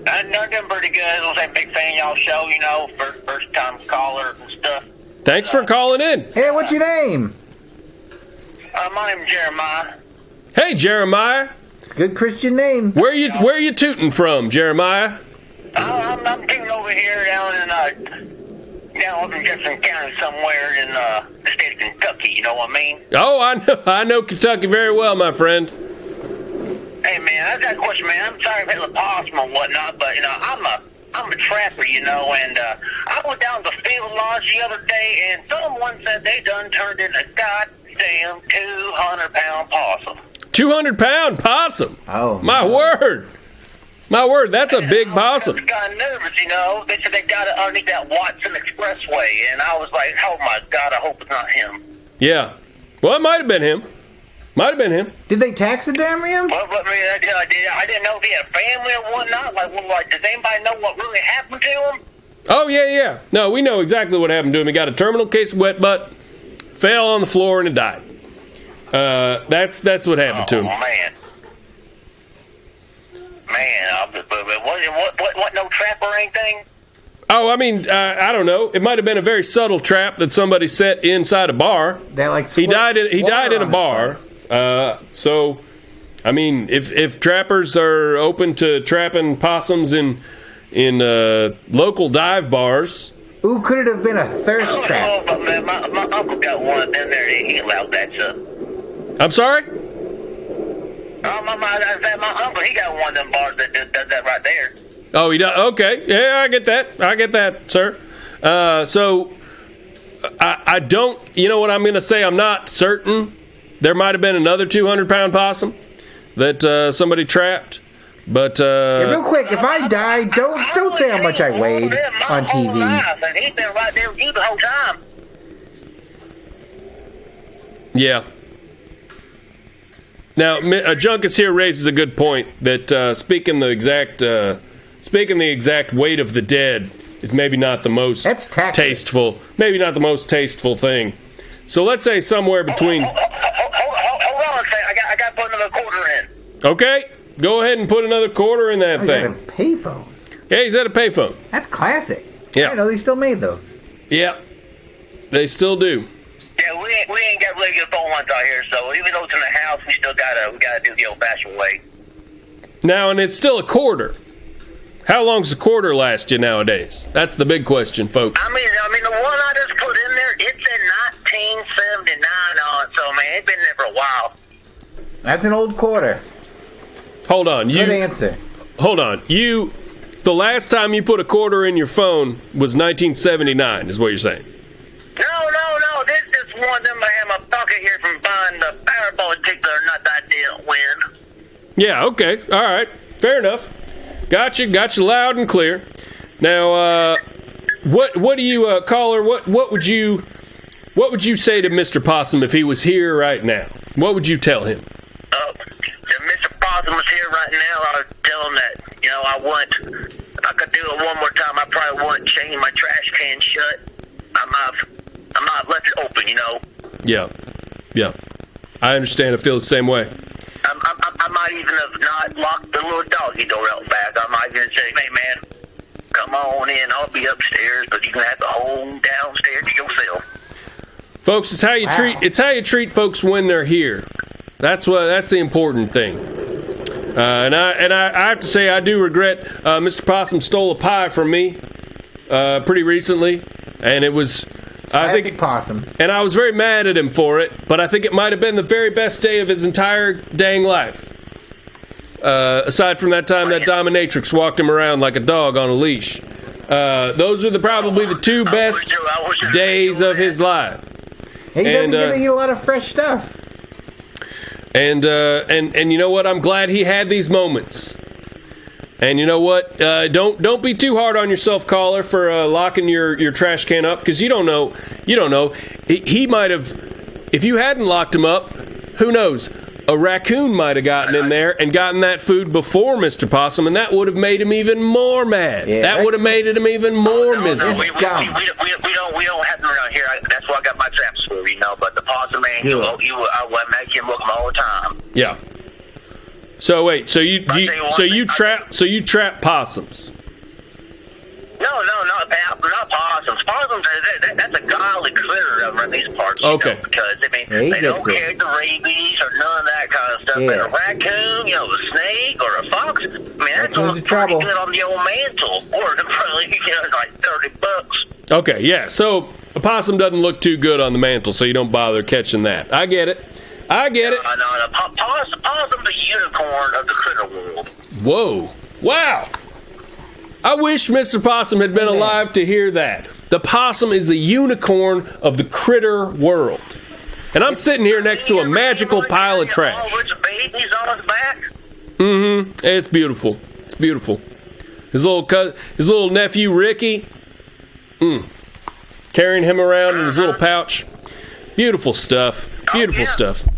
I'm doing pretty good. I was a big fan of y'all's show, you know, first time caller and stuff. Thanks for calling in. Hey, what's your name? My name's Jeremiah. Hey, Jeremiah. Good Christian name. Where you tooting from, Jeremiah? I'm tooting over here down in Jefferson County somewhere in the state of Kentucky, you know what I mean? Oh, I know Kentucky very well, my friend. Hey, man, I got a question, man. I'm sorry if it's a possum or whatnot, but, you know, I'm a trapper, you know, and I went down to the field lodge the other day, and someone said they done turned in a goddamn 200-pound possum. 200-pound possum? Oh, my word. My word, that's a big possum. I was kind of nervous, you know. They said they got it underneath that Watson Expressway, and I was like, oh, my God, I hope it's not him. Yeah. Well, it might have been him. Did they taxidermy him? Well, I didn't know if he had family or whatnot. Like, does anybody know what really happened to him? Oh, yeah. No, we know exactly what happened to him. He got a terminal case of wet butt, fell on the floor, and it died. That's what happened to him. What, no trap or anything? Oh, I mean, I don't know. It might have been a very subtle trap that somebody set inside a bar. He died in a bar. So, I mean, if trappers are open to trapping possums in local dive bars, Ooh, could it have been a thirst trap? Oh, man, my uncle got one of them there. He allowed that stuff. I'm sorry? My uncle, he got one of them bars that does that right there. Oh, he does? Okay. Yeah, I get that, sir. So, I don't, you know what I'm going to say? I'm not certain. There might have been another 200-pound possum that somebody trapped. But, hey, real quick, if I die, don't say how much I weighed on TV. And he's been right there with you the whole time. Yeah. Now, Junkus here raises a good point that speaking the exact weight of the dead is maybe not the most tasteful, thing. So let's say somewhere between. Hold on a second. I got to put another quarter in. Okay, go ahead and put another quarter in that thing. He's at a payphone. Yeah, he's at a payphone. That's classic. Yeah. I didn't know they still made those. Yeah, they still do. Yeah, we ain't got really good phone lines out here, so even though it's in the house, we still gotta do the old-fashioned way. Now, and it's still a quarter. How long's a quarter last you nowadays? That's the big question, folks. I mean, the one I just put in there, it's in 1979 on it, so man, it's been there for a while. That's an old quarter. Hold on, Good answer. Hold on, the last time you put a quarter in your phone was 1979, is what you're saying? No, this is one of them I have my pocket here from buying the Powerball ticket the other night that I didn't win. Yeah, okay, all right, fair enough. Got you loud and clear. Now, what do you, caller? What would you say to Mr. Possum if he was here right now? What would you tell him? If Mr. Possum was here right now, I would tell him that if I could do it one more time, I probably wouldn't chain my trash can shut. I might have left it open, Yeah. I understand. I feel the same way. I might even have not locked the little doggy door out back. I might even say, hey, man, come on in. I'll be upstairs, but you can have the whole downstairs to yourself. Folks, it's how you treat folks when they're here. That's the important thing. And I have to say I do regret Mr. Possum stole a pie from me pretty recently, and it was Possum. And I was very mad at him for it, but I think it might have been the very best day of his entire dang life. Aside from that time that dominatrix walked him around like a dog on a leash. Those are probably the two best days of his life. He doesn't get to eat a lot of fresh stuff. And you know what? I'm glad he had these moments. And you know what? Don't be too hard on yourself, caller, for locking your trash can up, because you don't know. He might have, if you hadn't locked him up, who knows? A raccoon might have gotten in there and gotten that food before Mr. Possum, and that would have made him even more mad. Yeah, that would have made him even more miserable. We don't have them around here. That's why I got my traps for, but the Possum man, I would make him look them all the time. Yeah. So wait, so you trap possums? No, not possums. Possums, that's a godly critter around these parts. Okay. Because they don't carry the rabies or none of that kind of stuff. Yeah. But a raccoon, a snake or a fox, that's only pretty good on the old mantle, or probably like $30. Okay, yeah. So a possum doesn't look too good on the mantle, so you don't bother catching that. I get it. No. Possum's a unicorn of the critter world. Whoa! Wow! I wish Mr. Possum had been alive to hear that. The possum is the unicorn of the critter world. And I'm sitting here next to a magical pile of trash. Babies on his back? Mm-hmm. It's beautiful. It's beautiful. His little nephew, Ricky, carrying him around in his little pouch. Beautiful stuff. Beautiful stuff.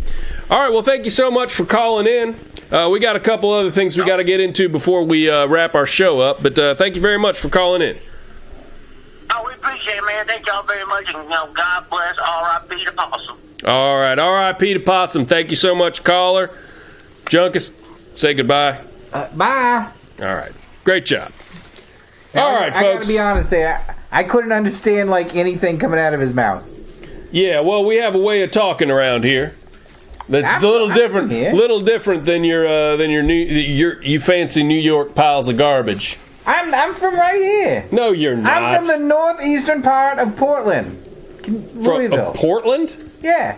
All right, well, thank you so much for calling in. We got a couple other things we got to get into before we wrap our show up, but thank you very much for calling in. Oh, we appreciate it, man. Thank y'all very much, and God bless R.I.P. to Possum. All right, R.I.P. to Possum. Thank you so much, caller. Junkus, say goodbye. Bye. All right, great job. All right, folks. I got to be honest there. I couldn't understand anything coming out of his mouth. Yeah, well, we have a way of talking around here. That's a little different than your you fancy New York piles of garbage. I'm from right here. No, you're not. I'm from the northeastern part of Portland. Louisville. Portland? Yeah.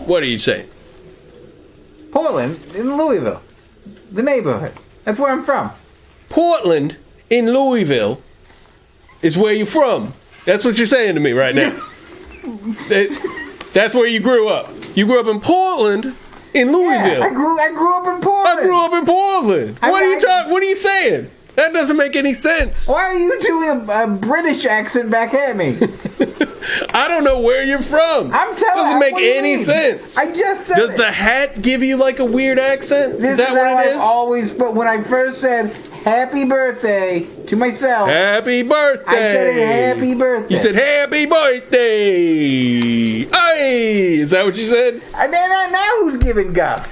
What are you saying? Portland in Louisville. The neighborhood. That's where I'm from. Portland in Louisville is where you're from. That's what you're saying to me right now. That's where you grew up. You grew up in Portland in Louisville. Yeah, I grew up in Portland. I grew up in Portland. What are you saying? That doesn't make any sense. Why are you doing a British accent back at me? I don't know where you're from. I'm telling you. Doesn't make any sense. I just said Does the hat give you like a weird accent? This is that what it is? Always, but when I first said happy birthday to myself. Happy birthday. I said happy birthday. You said happy birthday. Hey, is that what you said? Now who's giving guff?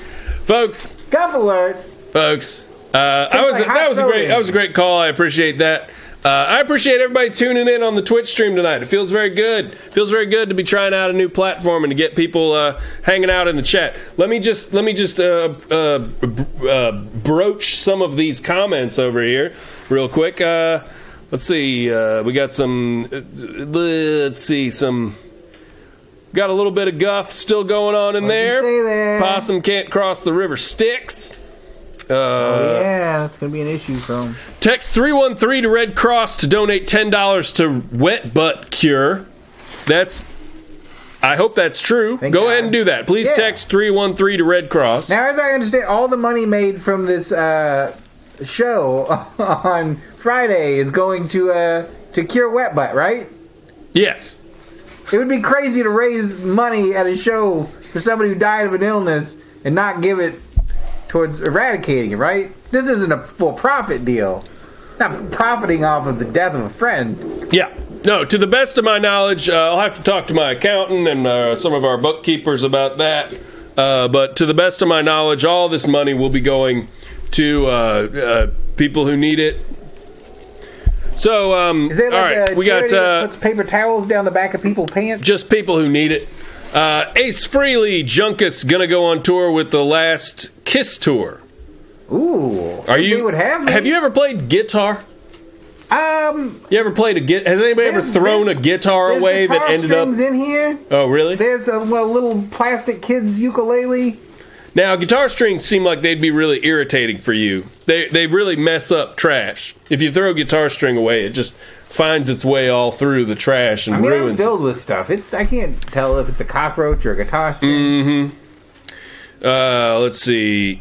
Folks. Guff alert. Folks. That was a great call. I appreciate that. I appreciate everybody tuning in on the Twitch stream tonight. It feels very good. It feels very good to be trying out a new platform and to get people hanging out in the chat. Let me just broach some of these comments over here real quick. Let's see. We got some. Got a little bit of guff still going on in there. Possum can't cross the river Styx. That's going to be an issue for him. Text 313 to Red Cross to donate $10 to Wet Butt Cure. I hope that's true. Go ahead and do that. Please text 313 to Red Cross. Now, as I understand, all the money made from this show on Friday is going to cure wet butt, right? Yes. It would be crazy to raise money at a show for somebody who died of an illness and not give it towards eradicating it, right? This isn't a for-profit deal. Not profiting off of the death of a friend. Yeah. No, to the best of my knowledge, I'll have to talk to my accountant and some of our bookkeepers about that. But to the best of my knowledge, all this money will be going to people who need it. So, is it like all right, we got that puts paper towels down the back of people's pants? Just people who need it. Ace Frehley, Junkus, gonna go on tour with the last Kiss tour. Ooh, have you ever played guitar? You ever played has anybody ever thrown a guitar away that ended up in here? Oh, really? There's a little plastic kid's ukulele. Now, guitar strings seem like they'd be really irritating for you. They really mess up trash. If you throw a guitar string away, it just finds its way all through the trash and ruins I'm filled with stuff. I can't tell if it's a cockroach or a guitar string. Mm-hmm. Let's see.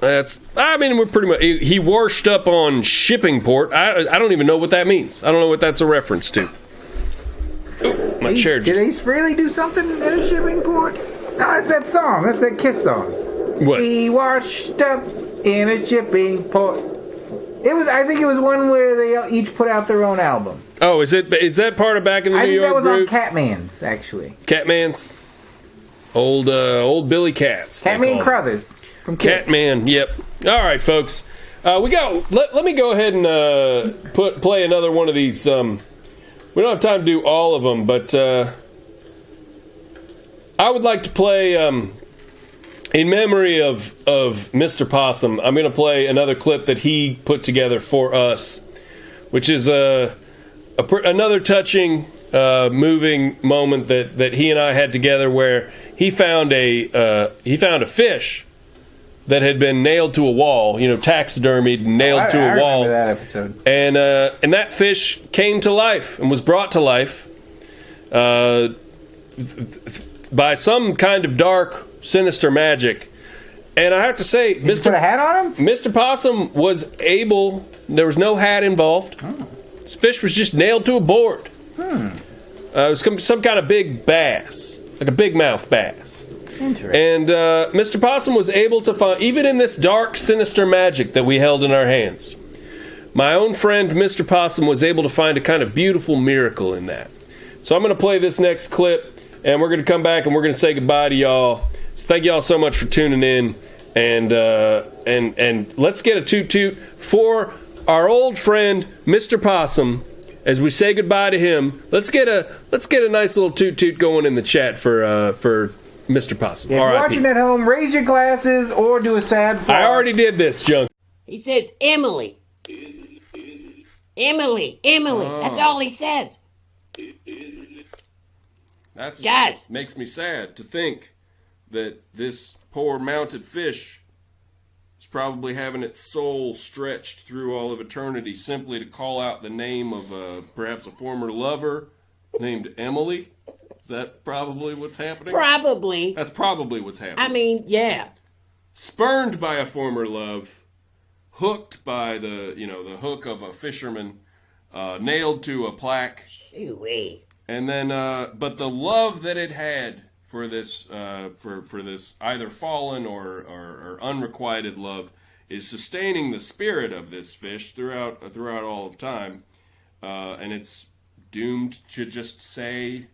We're pretty much. He washed up on shipping port. I don't even know what that means. I don't know what that's a reference to. Ooh, my chair just. Did Ace Frehley do something at a shipping port? No, that's that song. That's that Kiss song. What? He washed up in a shipping port. I think it was one where they each put out their own album. Oh, is that part of Back in the New York Groove? I think that was on Catman's, actually. Catman's? Old Billy Cats. Catman Crothers from Kiss. Catman, yep. All right, folks. Let me go ahead and play another one of these. We don't have time to do all of them, but I would like to play, in memory of Mr. Possum, I'm going to play another clip that he put together for us, which is another touching, moving moment that he and I had together, where he found a fish that had been nailed to a wall, taxidermied, nailed to a wall. I remember that episode. And that fish came to life and was brought to life by some kind of dark, sinister magic. And I have to say, Did you put a hat on him? Mr. Possum was able. There was no hat involved. Oh. This fish was just nailed to a board. It was some kind of big bass, like a big mouth bass. Interesting. And Mr. Possum was able to find, even in this dark, sinister magic that we held in our hands, my own friend Mr. Possum was able to find a kind of beautiful miracle in that. So I'm going to play this next clip, and we're going to come back and we're going to say goodbye to y'all. So thank y'all so much for tuning in, and let's get a toot toot for our old friend Mr. Possum. As we say goodbye to him, let's get a nice little toot toot going in the chat for Mr. Possum. If you're watching at home, raise your glasses or do a sad fall. I already did this, Junk. He says Emily. Emily. Oh. That's all he says. That's Guys. makes me sad to think that this poor mounted fish is probably having its soul stretched through all of eternity simply to call out the name of perhaps a former lover named Emily. Is that probably what's happening? Probably. That's probably what's happening. I mean, yeah. Spurned by a former love, hooked by the hook of a fisherman, nailed to a plaque. Shoo-wee. And then, but the love that it had for this, for this either fallen or unrequited love, is sustaining the spirit of this fish throughout all of time, and it's doomed to just say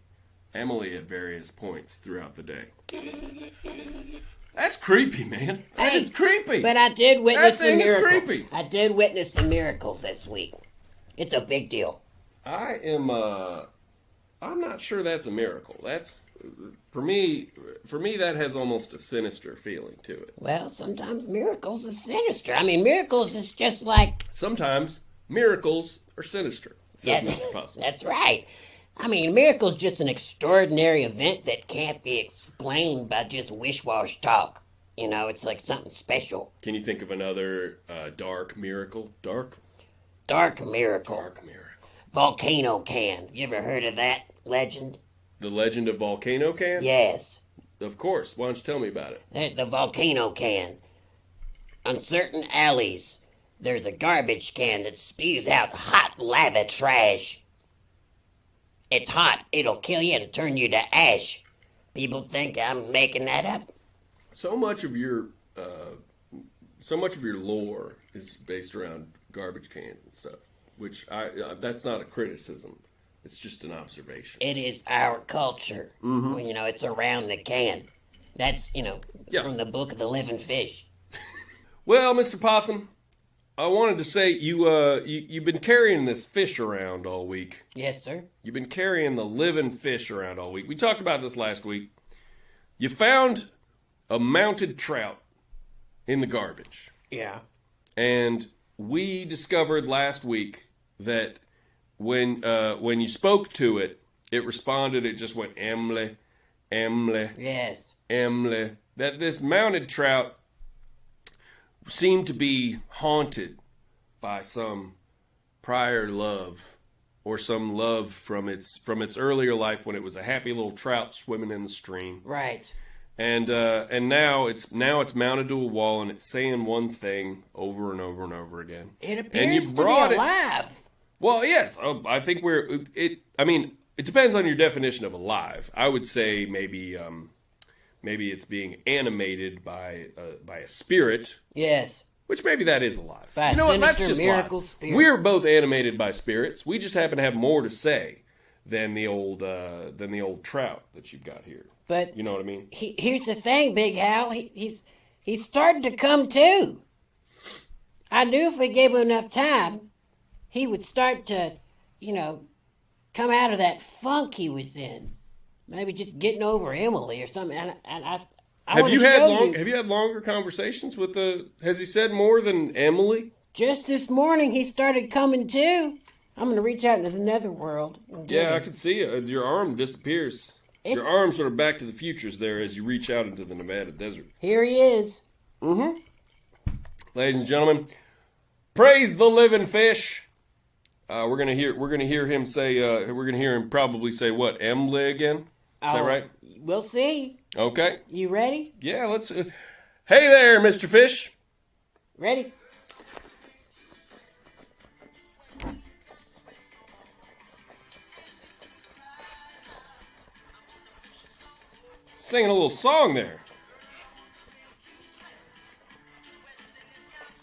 Emily at various points throughout the day. That's creepy, man. That is creepy. But I did witness That thing a is miracle. creepy. I did witness a miracle this week. It's a big deal. I'm not sure that's a miracle. That's for me that has almost a sinister feeling to it. Well, sometimes miracles are sinister. I mean, miracles is just like... Sometimes miracles are sinister, says Mr. Possum. That's right. I mean, miracle's just an extraordinary event that can't be explained by just wish-wash talk. You know, it's like something special. Can you think of another dark miracle? Dark miracle. Volcano can. You ever heard of that legend? The legend of Volcano Can? Yes. Of course. Why don't you tell me about it? There's the volcano can. On certain alleys, there's a garbage can that spews out hot lava trash. It's hot. It'll kill you and turn you to ash. People think I'm making that up. So much of your lore is based around garbage cans and stuff, which that's not a criticism. It's just an observation. It is our culture. Mm-hmm. Well, it's around the can. That's, from the Book of the Living Fish. Well, Mr. Possum, I wanted to say you've been carrying this fish around all week. Yes, sir. You've been carrying the living fish around all week. We talked about this last week. You found a mounted trout in the garbage. Yeah. And we discovered last week that when you spoke to it, it responded. It just went Emily, Emily. Yes. Emily. That this mounted trout seemed to be haunted by some prior love, or some love from its earlier life when it was a happy little trout swimming in the stream. Right. And now it's mounted to a wall and it's saying one thing over and over and over again. It appears to be alive. Well, yes, I think it depends on your definition of alive. I would say maybe it's being animated by a spirit. Yes. Which maybe that is alive. By you know what? That's just miracle live. spirit. We're both animated by spirits. We just happen to have more to say than the old trout that you've got here. But you know what I mean? Here's the thing, Big Hal. He's starting to come to. I knew if we gave him enough time, he would start to, come out of that funk he was in. Maybe just getting over Emily or something. Have you had longer conversations with has he said more than Emily? Just this morning he started coming to. I'm going to reach out into the netherworld. Yeah, I can see it. Your arm disappears. Your arm sort of back to the futures there as you reach out into the Nevada desert. Here he is. Mm-hmm. Ladies and gentlemen, praise the living fish. We're gonna hear him say. We're gonna hear him probably say what? Emily again? Is that right? We'll see. Okay. You ready? Yeah. Let's. Hey there, Mr. Fish. Ready? Singing a little song there.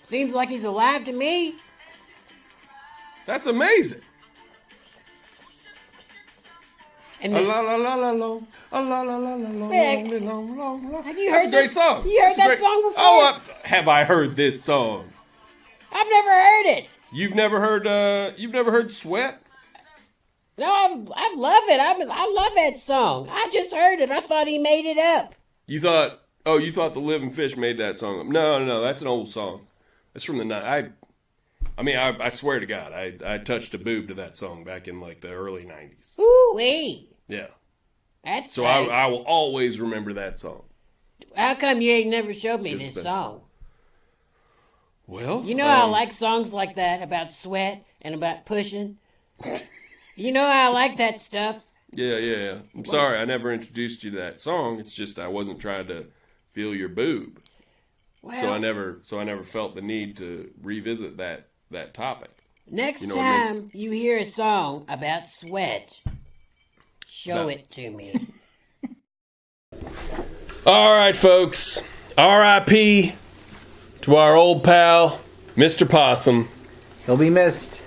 Seems like he's alive to me. That's amazing. And la la la la la la la la la la. Have you heard That's a great song. You heard that song before? Oh, have I heard this song? I've never heard it. You've never heard Sweat? No, I love it. I love that song. I just heard it. I thought he made it up. You thought the Living Fish made that song up. No, that's an old song. It's from the I swear to God, I touched a boob to that song back in like the early 90s. Ooh-wee. Yeah. That's so right. I will always remember that song. How come you ain't never showed me this song? Well, you know I like songs like that about sweat and about pushing. You know I like that stuff. Yeah. I'm sorry I never introduced you to that song. It's just I wasn't trying to feel your boob. Well, so I never felt the need to revisit that topic. Next time you hear a song about sweat, show it to me. All right, folks. R.I.P. to our old pal, Mr. Possum. He'll be missed.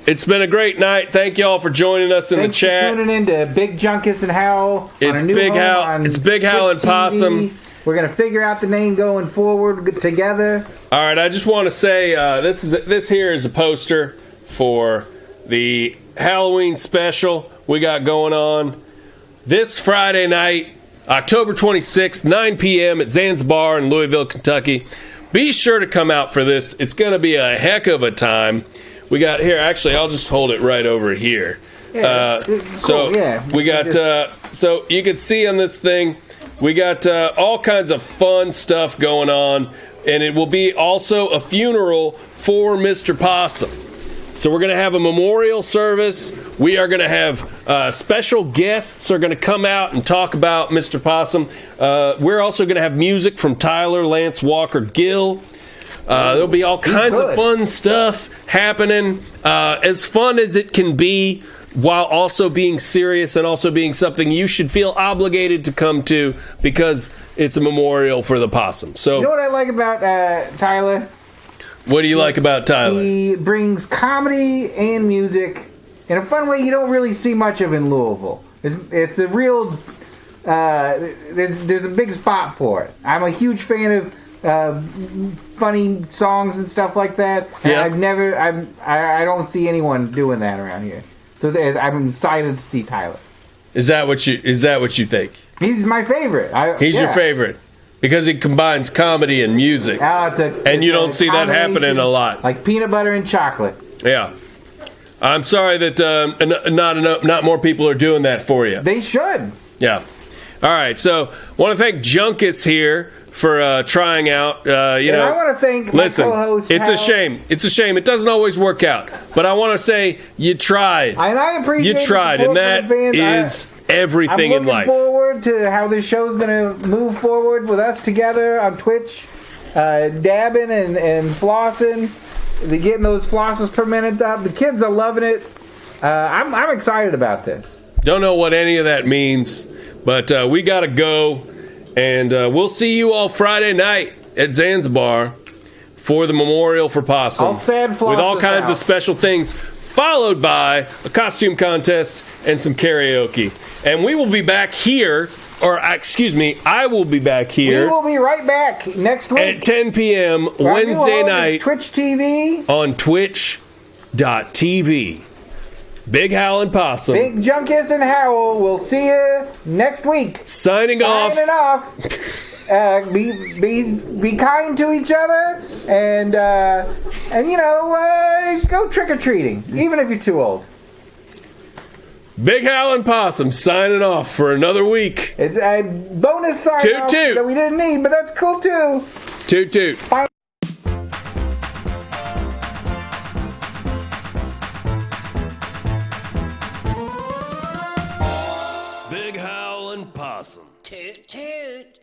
It's been a great night. Thank y'all for joining us in the chat. Thanks for tuning in to Big Junkus and Howell. It's Big Howell. It's Big Howell and Possum. We're gonna figure out the name going forward together. All right. I just want to say this here is a poster for the Halloween special we got going on this Friday night, October 26th, 9 p.m. at Zanzibar in Louisville, Kentucky. Be sure to come out for this. It's going to be a heck of a time. We got here. Actually, I'll just hold it right over here. Yeah, so yeah. We got. So you can see on this thing, we got all kinds of fun stuff going on, and it will be also a funeral for Mr. Possum. So we're going to have a memorial service. We are going to have special guests are going to come out and talk about Mr. Possum. We're also going to have music from Tyler, Lance, Walker, Gill. There'll be all kinds of fun stuff happening. As fun as it can be, while also being serious and also being something you should feel obligated to come to because it's a memorial for the possum. So, you know what I like about Tyler? What do you like about Tyler? He brings comedy and music in a fun way you don't really see much of in Louisville. It's a real... there's a big spot for it. I'm a huge fan of funny songs and stuff like that. And yeah. I don't see anyone doing that around here. So I'm excited to see Tyler. Is that what you think? He's my favorite. He's your favorite because he combines comedy and music. And you don't see that happening a lot. Like peanut butter and chocolate. Yeah. I'm sorry that not more people are doing that for you. They should. Yeah. All right. So, want to thank Junkus here for trying out. I want to thank my co-host. It's a shame. It's a shame. It doesn't always work out. But I want to say you tried. And I appreciate you tried, and that is everything in life. I'm looking forward to how this show's going to move forward with us together on Twitch, dabbing and flossing. Getting those flosses per minute up. The kids are loving it. I'm excited about this. Don't know what any of that means, but we got to go. And we'll see you all Friday night at Zanzibar for the Memorial for Possum. All sad flosses with all kinds of special things, followed by a costume contest and some karaoke. And we will be back here, I will be back here. We will be right back next week. At 10 p.m. Wednesday night. Twitch TV. On twitch.tv. Big Howell and Possum. Big Junkus and Howell. We'll see you next week. Signing off. Be kind to each other and go trick or treating, even if you're too old. Big Howell and Possum signing off for another week. It's a bonus sign off that we didn't need, but that's cool too. Toot toot. Bye. Big Howell and Possum. Toot toot.